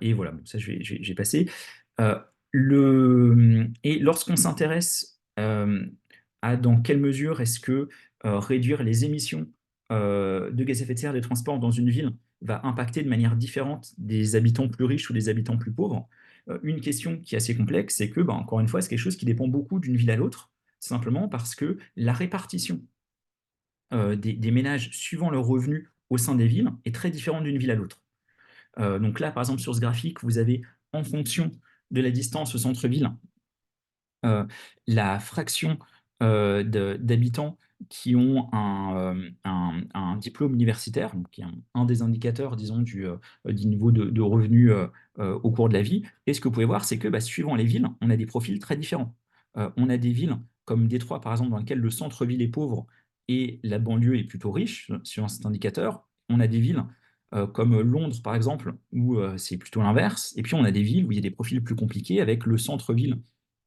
et voilà, bon, ça je vais passer. Et lorsqu'on s'intéresse à dans quelle mesure est-ce que réduire les émissions de gaz à effet de serre des transports dans une ville va impacter de manière différente des habitants plus riches ou des habitants plus pauvres, une question qui est assez complexe, c'est que, encore une fois, c'est quelque chose qui dépend beaucoup d'une ville à l'autre, simplement parce que la répartition des ménages suivant leurs revenus au sein des villes est très différente d'une ville à l'autre. Donc là, par exemple, sur ce graphique, vous avez en fonction de la distance au centre-ville, euh, la fraction d'habitants qui ont un diplôme universitaire, donc qui est un des indicateurs, disons, du niveau de revenus au cours de la vie. Et ce que vous pouvez voir, c'est que suivant les villes, on a des profils très différents. On a des villes comme Détroit, par exemple, dans lesquelles le centre-ville est pauvre et la banlieue est plutôt riche, suivant cet indicateur. On a des villes comme Londres, par exemple, où c'est plutôt l'inverse. Et puis on a des villes où il y a des profils plus compliqués, avec le centre-ville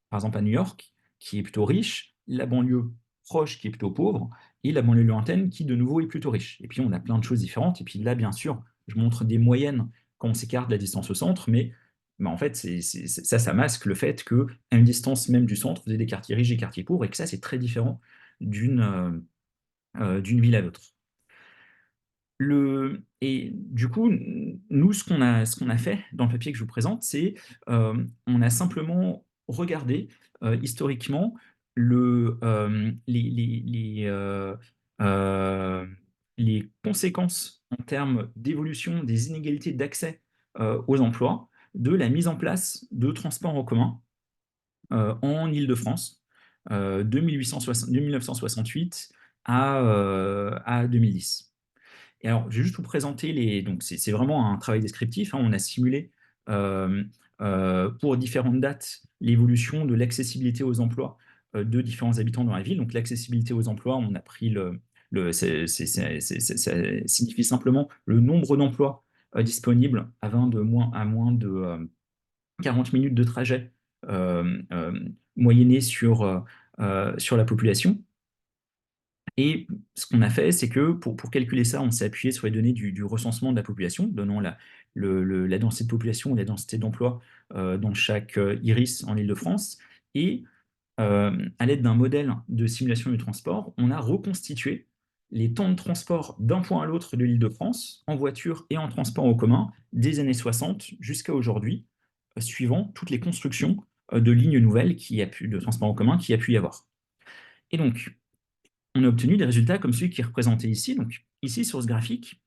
par exemple à New York, qui est plutôt riche, la banlieue proche qui est plutôt pauvre, et la banlieue lointaine qui de nouveau est plutôt riche. Et puis on a plein de choses différentes. Et puis là, bien sûr, je montre des moyennes quand on s'écarte de la distance au centre, mais en fait, ça masque le fait qu'à une distance même du centre, vous avez des quartiers riches et des quartiers pauvres, et que ça, c'est très différent d'une ville à l'autre. Et du coup, nous, ce qu'on a fait dans le papier que je vous présente, c'est on a simplement regardé historiquement euh, les conséquences en termes d'évolution des inégalités d'accès aux emplois de la mise en place de transports en commun en Île-de-France. de 1968 à 2010. Et alors, je vais juste vous présenter les. Donc, c'est vraiment un travail descriptif, hein. On a simulé euh, pour différentes dates l'évolution de l'accessibilité aux emplois de différents habitants dans la ville. Donc, l'accessibilité aux emplois, on a pris ça signifie simplement le nombre d'emplois disponibles à moins de 40 minutes de trajet moyenné sur la population. Et ce qu'on a fait, c'est que pour calculer ça, on s'est appuyé sur les données du recensement de la population, donnant la densité de population et la densité d'emploi dans chaque iris en Île-de-France. Et à l'aide d'un modèle de simulation du transport, on a reconstitué les temps de transport d'un point à l'autre de l'Île-de-France, en voiture et en transport en commun, des années 60 jusqu'à aujourd'hui, suivant toutes les constructions de lignes nouvelles de transport en commun qui a pu y avoir. Et donc, on a obtenu des résultats comme celui qui est représenté ici. Donc, ici, sur ce graphique,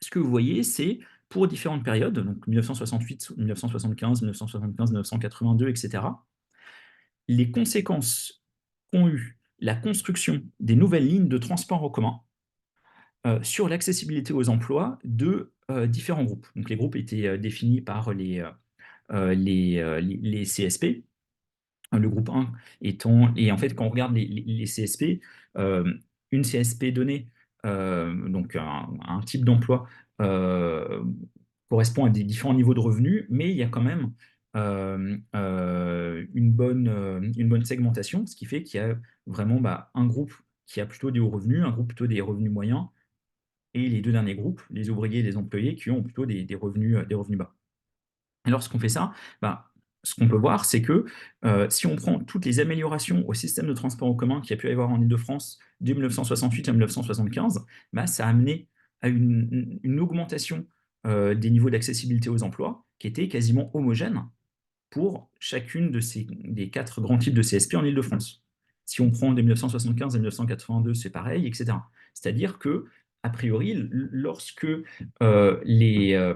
ce que vous voyez, c'est pour différentes périodes, donc 1968, 1975, 1975, 1982, etc., les conséquences qu'ont eu la construction des nouvelles lignes de transport en commun sur l'accessibilité aux emplois de différents groupes. Donc, les groupes étaient définis par les CSP, le groupe 1 étant, et en fait, quand on regarde les CSP, une CSP donnée, donc un type d'emploi, correspond à des différents niveaux de revenus, mais il y a quand même une bonne segmentation, ce qui fait qu'il y a vraiment un groupe qui a plutôt des hauts revenus, un groupe plutôt des revenus moyens, et les deux derniers groupes, les ouvriers et les employés, qui ont plutôt des revenus bas. Et lorsqu'on fait ça, bah, ce qu'on peut voir, c'est que si on prend toutes les améliorations au système de transport en commun qu'il y a pu y avoir en Ile-de-France de 1968 à 1975, bah, ça a amené à une augmentation des niveaux d'accessibilité aux emplois qui était quasiment homogène pour chacune des quatre grands types de CSP en Ile-de-France. Si on prend de 1975 à 1982, c'est pareil, etc. C'est-à-dire que, a priori, lorsque les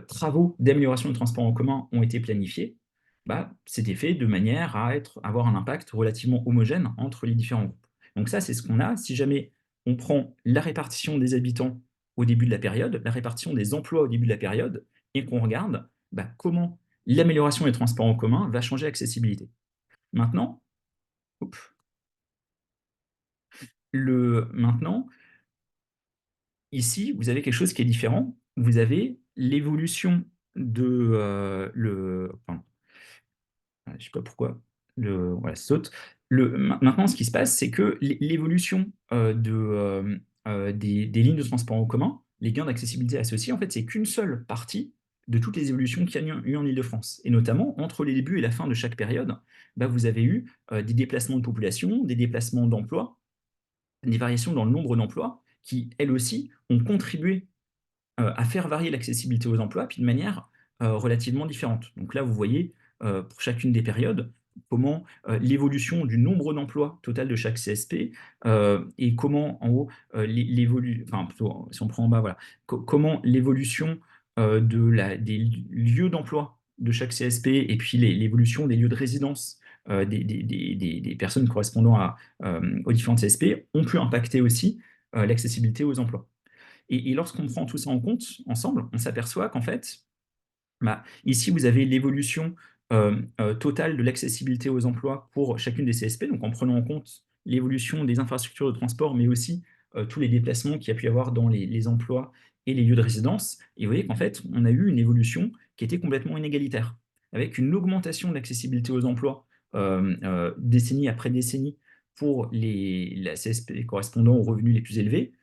travaux d'amélioration du transport en commun ont été planifiés, bah, c'était fait de manière à avoir un impact relativement homogène entre les différents groupes. Donc ça, c'est ce qu'on a. Si jamais on prend la répartition des habitants au début de la période, la répartition des emplois au début de la période, et qu'on regarde comment l'amélioration des transports en commun va changer l'accessibilité. Maintenant, maintenant, ici, vous avez quelque chose qui est différent. Vous avez l'évolution de pardon, je ne sais pas pourquoi voilà, saute. Maintenant, ce qui se passe, c'est que l'évolution des lignes de transport en commun, les gains d'accessibilité associés, en fait, c'est qu'une seule partie de toutes les évolutions qu'il y a eu en Ile-de-France. Et notamment, entre les débuts et la fin de chaque période, vous avez eu des déplacements de population, des déplacements d'emplois, des variations dans le nombre d'emplois qui, elles aussi, ont contribué à faire varier l'accessibilité aux emplois, puis de manière relativement différente. Donc là, vous voyez, pour chacune des périodes, comment l'évolution du nombre d'emplois total de chaque CSP et comment, en haut, enfin, plutôt, si on prend en bas, voilà, comment l'évolution des lieux d'emploi de chaque CSP et puis l'évolution des lieux de résidence des personnes correspondant aux différentes CSP ont pu impacter aussi l'accessibilité aux emplois. Et lorsqu'on prend tout ça en compte ensemble, on s'aperçoit qu'en fait, ici, vous avez l'évolution totale de l'accessibilité aux emplois pour chacune des CSP, donc en prenant en compte l'évolution des infrastructures de transport, mais aussi tous les déplacements qu'il y a pu y avoir dans les emplois et les lieux de résidence. Et vous voyez qu'en fait, on a eu une évolution qui était complètement inégalitaire, avec une augmentation de l'accessibilité aux emplois décennie après décennie pour la CSP correspondant aux revenus les plus élevés,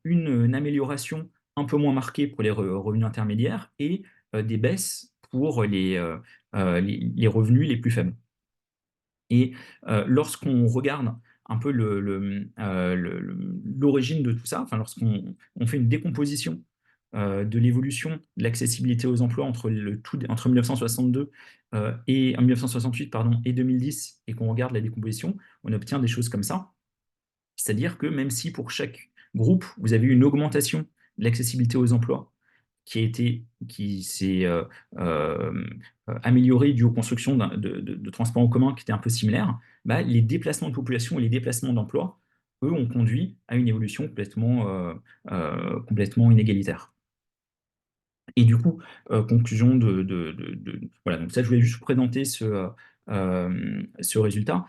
une amélioration un peu moins marquée pour les revenus intermédiaires et des baisses pour les revenus les plus faibles. Et lorsqu'on regarde un peu l'origine de tout ça, enfin, lorsqu'on fait une décomposition de l'évolution de l'accessibilité aux emplois entre 1962 et 1968 pardon, et 2010, et qu'on regarde la décomposition, on obtient des choses comme ça. C'est-à-dire que même si pour chaque groupe, vous avez une augmentation de l'accessibilité aux emplois, qui s'est amélioré dû aux constructions de transports en commun qui étaient un peu similaires, bah, les déplacements de population et les déplacements d'emploi, eux, ont conduit à une évolution complètement inégalitaire. Et du coup, conclusion voilà, donc ça, je voulais juste vous présenter ce résultat.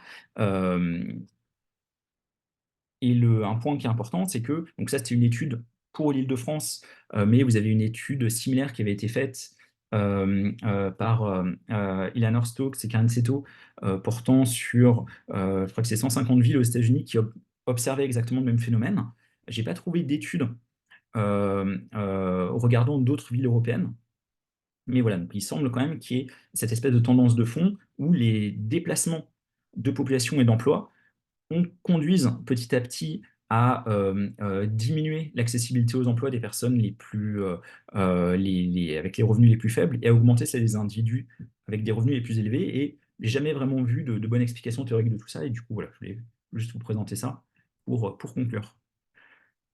Et un point qui est important, c'est que, donc ça c'était une étude pour l'Île-de-France, mais vous avez une étude similaire qui avait été faite par Eleanor Stokes et Karen Seto, portant sur, je crois que c'est 150 villes aux États-Unis qui observaient exactement le même phénomène. J'ai pas trouvé d'études regardant d'autres villes européennes, mais voilà, donc il semble quand même qu'il y ait cette espèce de tendance de fond où les déplacements de population et d'emploi conduisent petit à petit à diminuer l'accessibilité aux emplois des personnes avec les revenus les plus faibles et à augmenter celle des individus avec des revenus les plus élevés. Et j'ai jamais vraiment vu de bonne explication théorique de tout ça. Et du coup, voilà, je voulais juste vous présenter ça pour conclure.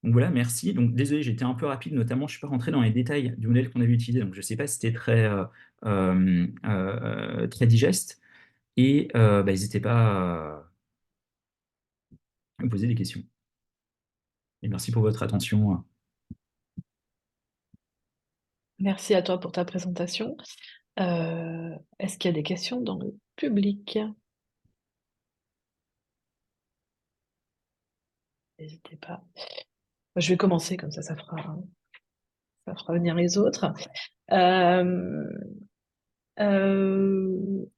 Donc voilà, merci. Donc désolé, j'ai été un peu rapide, notamment je ne suis pas rentré dans les détails du modèle qu'on avait utilisé, donc je ne sais pas si c'était très digeste. Et bah, n'hésitez pas à me poser des questions. Et merci pour votre attention. Merci à toi pour ta présentation. Est-ce qu'il y a des questions dans le public? N'hésitez pas. Je vais commencer, comme ça fera venir les autres. Euh,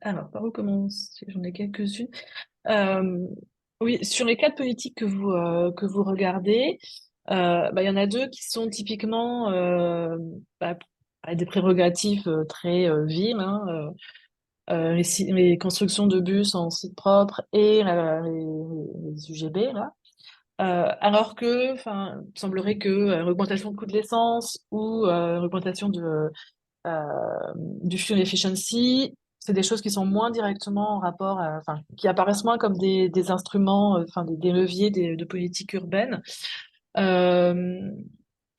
alors, par où commencer? J'en ai quelques-unes. Euh, oui, sur les quatre politiques que vous regardez, bah, il y en a deux qui sont typiquement bah, avec des prérogatives très vives, hein, les constructions de bus en site propre et les UGB, là. Alors que, enfin, il semblerait que l'augmentation du coût de l'essence ou l'augmentation euh, du fuel efficiency, c'est des choses qui sont moins directement en rapport, enfin, qui apparaissent moins comme des instruments, enfin, des leviers de politique urbaine. Euh,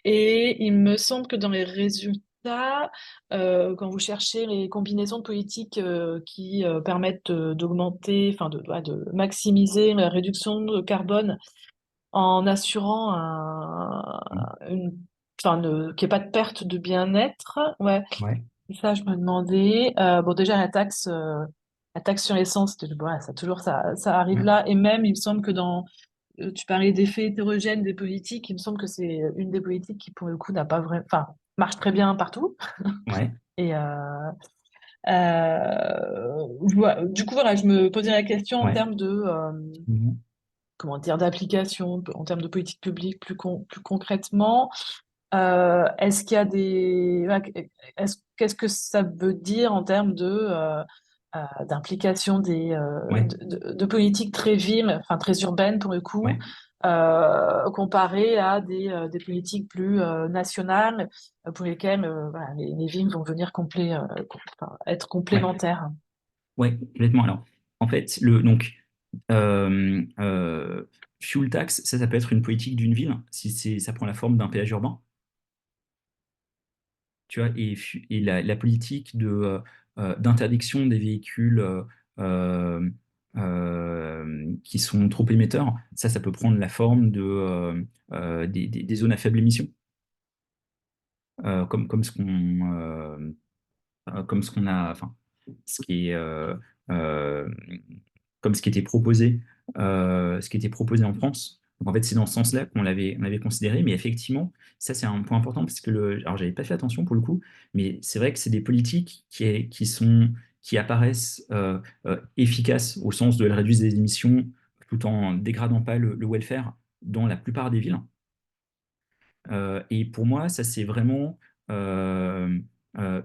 et il me semble que dans les résultats, quand vous cherchez les combinaisons de politiques qui permettent d'augmenter, enfin, ouais, de maximiser la réduction de carbone en assurant une, enfin, qu'il n'y ait pas de perte de bien-être, ouais, Ouais, ça, je me demandais. Bon, déjà, la taxe sur l'essence, ouais, ça arrive ouais, là. Et même, il me semble que tu parlais d'effets hétérogènes des politiques. Il me semble que c'est une des politiques qui, pour le coup, n'a pas vraiment, enfin, marche très bien partout. ouais, Et du coup, voilà, je me posais la question en ouais. termes de, Mhm. comment dire, d'application, en termes de politique publique plus concrètement. Est-ce qu'il y a qu'est-ce que ça veut dire en termes d'implication Ouais, de politiques très villes, enfin très urbaines pour le coup, ouais, comparé à des politiques plus nationales pour lesquelles voilà, les villes vont venir enfin, être ouais, complémentaires. ouais, complètement. Alors, en fait, fuel tax, ça peut être une politique d'une ville si ça prend la forme d'un péage urbain. Tu vois, et la politique d'interdiction des véhicules euh, qui sont trop émetteurs, ça peut prendre la forme des zones à faible émission, comme ce qu'on a, enfin, ce qui est, euh, comme ce qui était proposé en France. Donc en fait, c'est dans ce sens-là on l'avait considéré, mais effectivement, ça c'est un point important parce que alors j'avais pas fait attention pour le coup, mais c'est vrai que c'est des politiques qui apparaissent efficaces au sens de la réduire des émissions tout en dégradant pas le welfare dans la plupart des villes. Et pour moi, ça, c'est vraiment euh,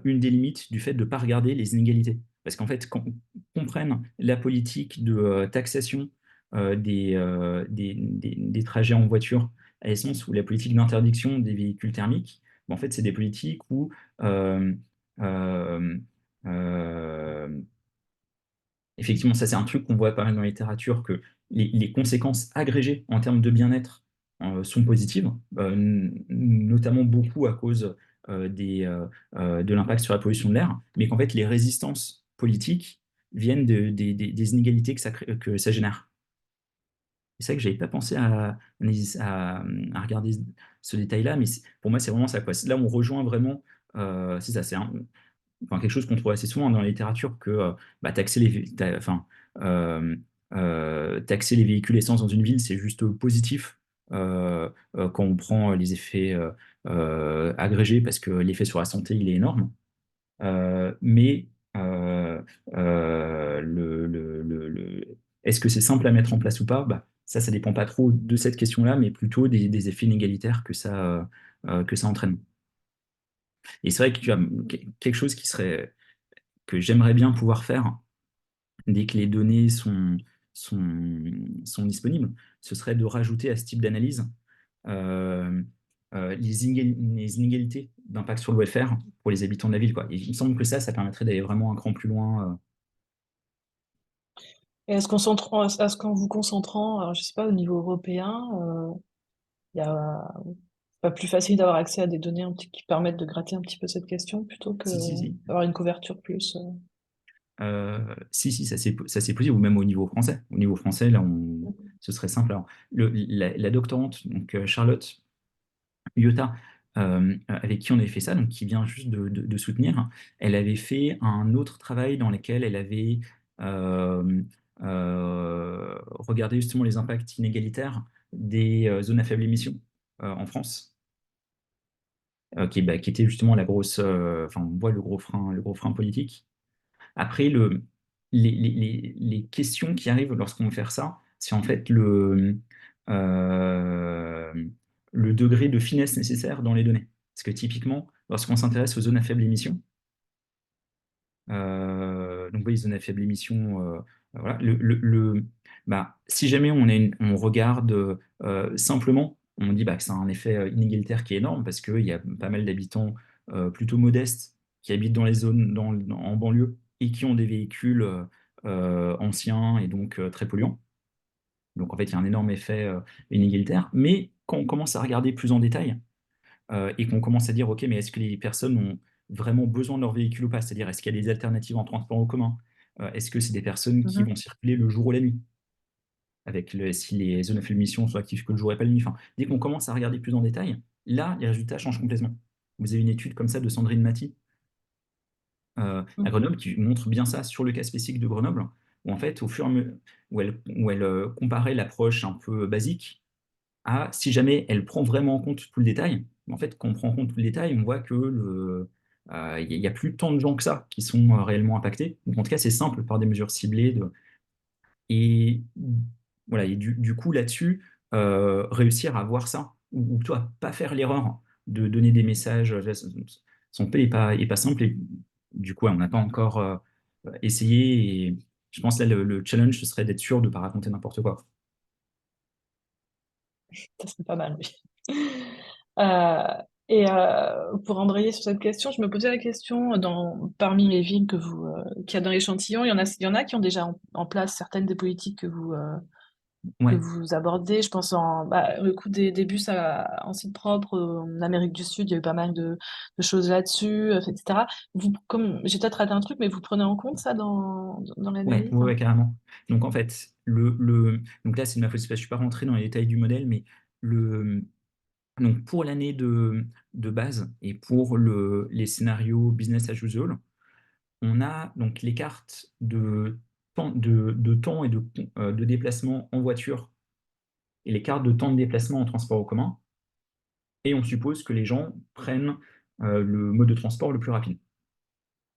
une des limites du fait de ne pas regarder les inégalités. Parce qu'en fait, quand on comprenne la politique de taxation des trajets en voiture à essence ou la politique d'interdiction des véhicules thermiques, ben, en fait, c'est des politiques où euh, euh, euh, effectivement, ça c'est un truc qu'on voit pas mal dans la littérature, que les conséquences agrégées en termes de bien-être sont positives, notamment beaucoup à cause de l'impact sur la pollution de l'air, mais qu'en fait, les résistances politiques viennent des inégalités que ça génère. C'est vrai que j'avais pas pensé à regarder ce détail-là, mais pour moi, c'est vraiment ça, quoi. Là, on rejoint vraiment, c'est ça, enfin, quelque chose qu'on trouve assez souvent dans la littérature, que bah, euh, taxer les véhicules essence dans une ville, c'est juste positif quand on prend les effets agrégés, parce que l'effet sur la santé, il est énorme. Mais est-ce que c'est simple à mettre en place ou pas? Bah, ça dépend pas trop de cette question-là, mais plutôt des effets inégalitaires que ça entraîne. Et c'est vrai que tu as quelque chose que j'aimerais bien pouvoir faire dès que les données sont disponibles, ce serait de rajouter à ce type d'analyse euh, les inégalités d'impact sur le welfare pour les habitants de la ville, quoi. Et il me semble que ça permettrait d'aller vraiment un cran plus loin. Et est-ce qu'en vous concentrant, alors, je sais pas, au niveau européen, il y a pas plus facile d'avoir accès à des données qui permettent de gratter un petit peu cette question plutôt que Si, si, si. d'avoir une couverture plus. Si, ça c'est possible, ou même au niveau français. Au niveau français, là, ce serait simple. Alors, la doctorante, donc Charlotte Iota, avec qui on avait fait ça, donc qui vient juste de soutenir, elle avait fait un autre travail dans lequel elle avait euh, regardé justement les impacts inégalitaires des zones à faible émission en France, qui était justement enfin, on voit le gros frein politique. Après, les questions qui arrivent lorsqu'on veut faire ça, c'est en fait euh, le degré de finesse nécessaire dans les données. Parce que typiquement, lorsqu'on s'intéresse aux zones à faible émission, donc oui, zones à faible émission, voilà, bah, si jamais on regarde simplement, on dit bah, que ça a un effet inégalitaire qui est énorme parce qu'il y a pas mal d'habitants plutôt modestes qui habitent dans les zones en banlieue et qui ont des véhicules anciens et donc très polluants. Donc en fait, il y a un énorme effet inégalitaire. Mais quand on commence à regarder plus en détail et qu'on commence à dire, OK, mais est-ce que les personnes ont vraiment besoin de leur véhicule ou pas? C'est-à-dire, est-ce qu'il y a des alternatives en transport en commun? Est-ce que c'est des personnes qui vont Mhm. circuler le jour ou la nuit? Si les zones à faible émission sont actives que le jour et pas la nuit. Enfin, dès qu'on commence à regarder plus en détail, là, les résultats changent complètement. Vous avez une étude comme ça de Sandrine Maty à Mhm. Grenoble qui montre bien ça sur le cas spécifique de Grenoble, où en fait, au fur et à mesure où elle comparait l'approche un peu basique à si jamais elle prend vraiment en compte tout le détail. En fait, quand on prend en compte tout le détail, on voit que il y a plus tant de gens que ça qui sont réellement impactés. Donc en tout cas, c'est simple par des mesures ciblées. Et voilà, et du coup, là-dessus, réussir à voir ça, ou toi, pas faire l'erreur de donner des messages, son P est pas simple, et du coup, ouais, on n'a pas encore essayé, et je pense là, le challenge, ce serait d'être sûr de ne pas raconter n'importe quoi. Ça serait pas mal, oui. Euh, et pour embrayer sur cette question, je me posais la question parmi les villes qu'il y a dans l'échantillon, il y en a qui ont déjà en place certaines des politiques que Ouais, vous abordez. Je pense le coup des bus en site propre en Amérique du Sud, il y a eu pas mal de choses là-dessus, etc. Comme j'ai peut-être raté un truc, mais vous prenez en compte ça dans ouais, l'analyse? ouais, ouais, carrément. Donc en fait, donc là, c'est de ma faute, c'est parce que je suis pas rentré dans les détails du modèle, mais le, donc pour l'année de base et pour les scénarios business as usual, on a donc les cartes de temps et de déplacement en voiture et les cartes de temps de déplacement en transport en commun. Et on suppose que les gens prennent le mode de transport le plus rapide.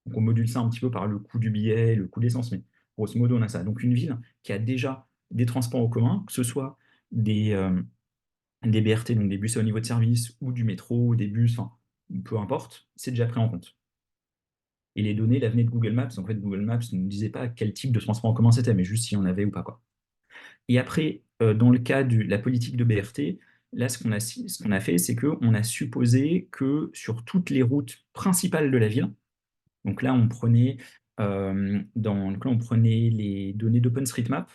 Donc on module ça un petit peu par le coût du billet, le coût de l'essence, mais grosso modo, on a ça. Donc une ville qui a déjà des transports en commun, que ce soit des BRT, donc des bus à haut niveau de service, ou du métro, ou des bus, enfin, peu importe, c'est déjà pris en compte. Et les données, là, venaient de Google Maps. En fait, Google Maps ne nous disait pas quel type de transport en commun c'était, mais juste si on avait ou pas, quoi. Et après, dans le cas de la politique de BRT, là, ce qu'on a fait, c'est qu'on a supposé que sur toutes les routes principales de la ville, donc là, donc là, on prenait les données d'OpenStreetMap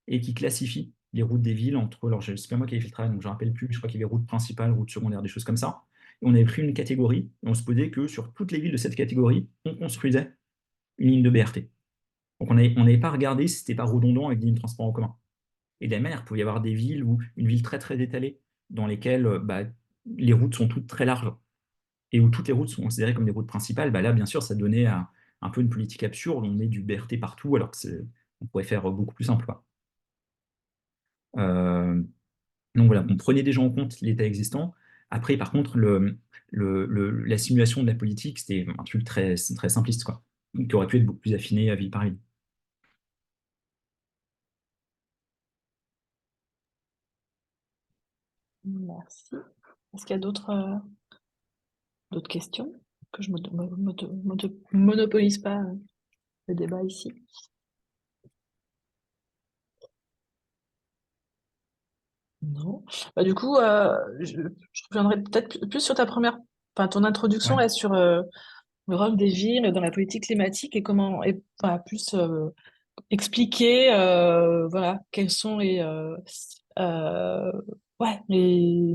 et qui classifie les routes des villes entre, alors c'est pas moi qui ai fait le travail, donc je ne me rappelle plus, je crois qu'il y avait routes principales, routes secondaires, des choses comme ça. et on avait pris une catégorie, et on se posait que sur toutes les villes de cette catégorie, on construisait une ligne de BRT. Donc on n'avait pas regardé si c'était pas redondant avec des lignes de transport en commun. Et de la même manière, il pouvait y avoir des villes où une ville très très étalée, dans lesquelles bah, les routes sont toutes très larges, et où toutes les routes sont considérées comme des routes principales, bah là, bien sûr, ça donnait un peu une politique absurde, on met du BRT partout, alors on pourrait faire beaucoup plus simple, quoi. Euh, donc voilà, on prenait déjà en compte l'état existant. Après, par contre, la simulation de la politique, c'était un truc très, très simpliste, quoi, qui aurait pu être beaucoup plus affiné à ville par ville. Merci. Est-ce qu'il y a d'autres questions? Que je monopolise pas le débat ici. Non. Bah, du coup, je reviendrai peut-être plus sur enfin, ton introduction Ouais, là, sur le rôle des villes dans la politique climatique et comment, et voilà, plus expliquer, voilà, quels sont euh, ouais, les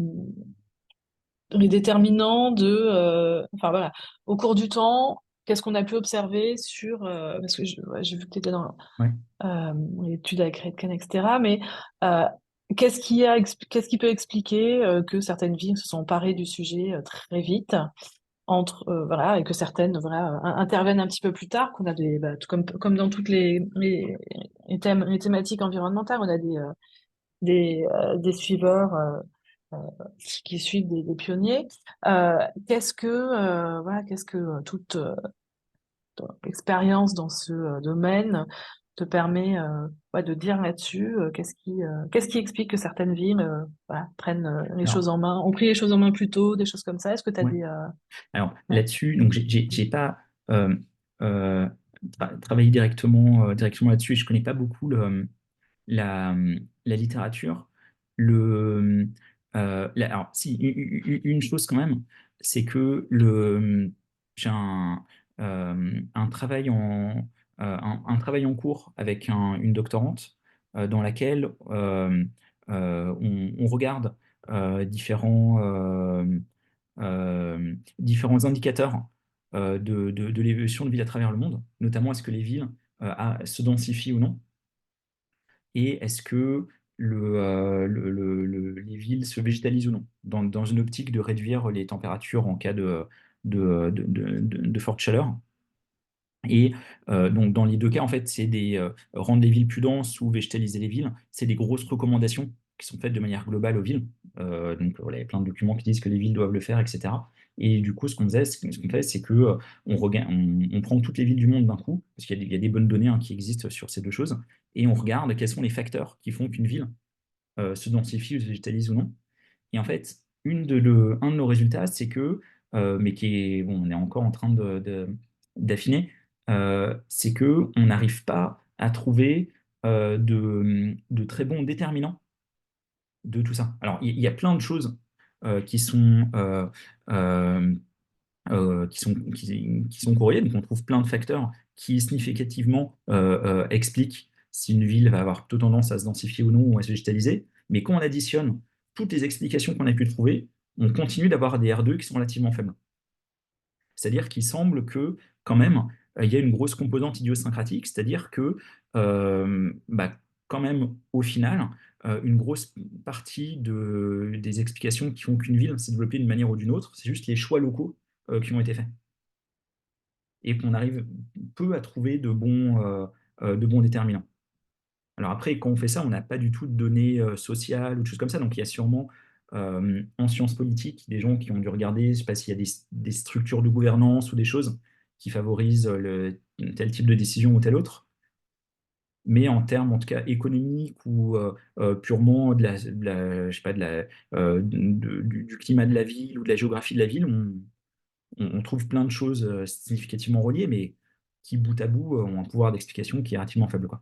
déterminants enfin voilà, au cours du temps, qu'est-ce qu'on a pu observer parce que ouais, j'ai vu que tu étais dans ouais. l'étude avec Redken, etc. Mais euh, qu'est-ce qui peut expliquer que certaines villes se sont emparées du sujet très vite, voilà, et que certaines voilà, interviennent un petit peu plus tard, qu'on a tout comme dans toutes les thématiques environnementales, on a des suiveurs euh, qui suivent des pionniers. Qu'est-ce que toute ton expérience dans ce domaine te permet ouais, de dire là-dessus qu'est-ce qui explique que certaines villes voilà, prennent les Alors, choses en main, ont pris les choses en main plus tôt, des choses comme ça. Est-ce que tu as ouais. des... Alors ouais. là-dessus, donc j'ai pas euh, euh, travaillé directement là-dessus et je connais pas beaucoup la, la littérature. Alors, si, une chose quand même, c'est que j'ai un travail un travail en cours avec une doctorante dans laquelle on regarde différents indicateurs de l'évolution de ville à travers le monde, notamment est-ce que les villes se densifient ou non, et est-ce que les villes se végétalisent ou non, dans une optique de réduire les températures en cas de forte chaleur. Et donc, dans les deux cas, en fait, c'est rendre les villes plus denses ou végétaliser les villes. C'est des grosses recommandations qui sont faites de manière globale aux villes. Donc, voilà, il y a plein de documents qui disent que les villes doivent le faire, etc. Et du coup, ce qu'on fait, c'est que on prend toutes les villes du monde d'un coup, parce qu'il y a des bonnes données qui existent sur ces deux choses, et on regarde quels sont les facteurs qui font qu'une ville se densifie ou se végétalise ou non. Et en fait, un de nos résultats, c'est que, mais bon, on est encore en train d'affiner, c'est que on n'arrive pas à trouver de très bons déterminants de tout ça. Alors, il y a plein de choses euh, qui sont, euh, euh, qui sont corrélées, donc on trouve plein de facteurs qui significativement expliquent si une ville va avoir plutôt tendance à se densifier ou non, ou à se végétaliser. Mais quand on additionne toutes les explications qu'on a pu trouver, on continue d'avoir des R2 qui sont relativement faibles. C'est-à-dire qu'il semble que, quand même, il y a une grosse composante idiosyncratique, c'est-à-dire que, bah, quand même, au final, une grosse partie des explications qui font qu'une ville s'est développée d'une manière ou d'une autre, c'est juste les choix locaux qui ont été faits. Et qu'on arrive peu à trouver de bons déterminants. Alors après, quand on fait ça, on n'a pas du tout de données sociales ou de choses comme ça. Donc il y a sûrement en sciences politiques des gens qui ont dû regarder, je ne sais pas s'il y a des structures de gouvernance ou des choses qui favorisent tel type de décision ou tel autre. Mais en termes, en tout cas, économiques ou purement je sais pas, du climat de la ville ou de la géographie de la ville, on trouve plein de choses significativement reliées, mais qui, bout à bout, ont un pouvoir d'explication qui est relativement faible, quoi.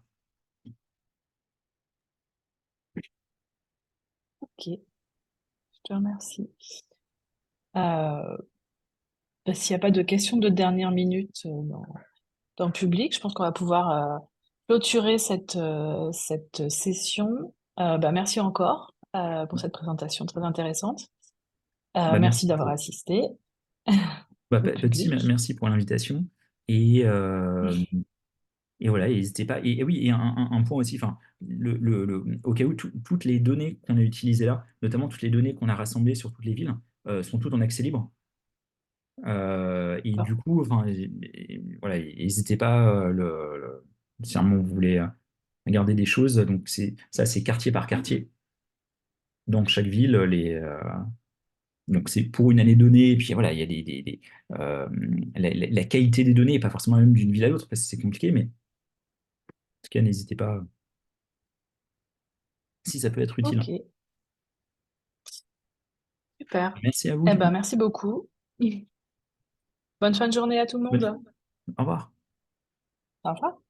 Ok, je te remercie. Euh, Bah, s'il n'y a pas de questions de dernière minute dans le public, je pense qu'on va pouvoir clôturer cette session. Bah, merci encore pour cette présentation très intéressante. Bah, Merci merci d'avoir pour assisté au pas de souci, public. merci pour l'invitation et heu et voilà, et n'hésitez pas. Et oui, et un point aussi, enfin, au cas où toutes les données qu'on a utilisées là, notamment toutes les données qu'on a rassemblées sur toutes les villes, sont toutes en accès libre. Et du coup, enfin, voilà, n'hésitez pas, si à un moment vous voulez regarder des choses, donc c'est quartier par quartier. Dans chaque ville, donc c'est pour une année donnée, et puis voilà, il y a euh, la qualité des données n'est pas forcément la même d'une ville à l'autre, parce que c'est compliqué, mais en tout cas, n'hésitez pas si ça peut être utile. Ok, super. Merci à vous, Eh du ben, coup. merci beaucoup. Bonne fin de journée à tout le Bonne monde. Au revoir. Au revoir.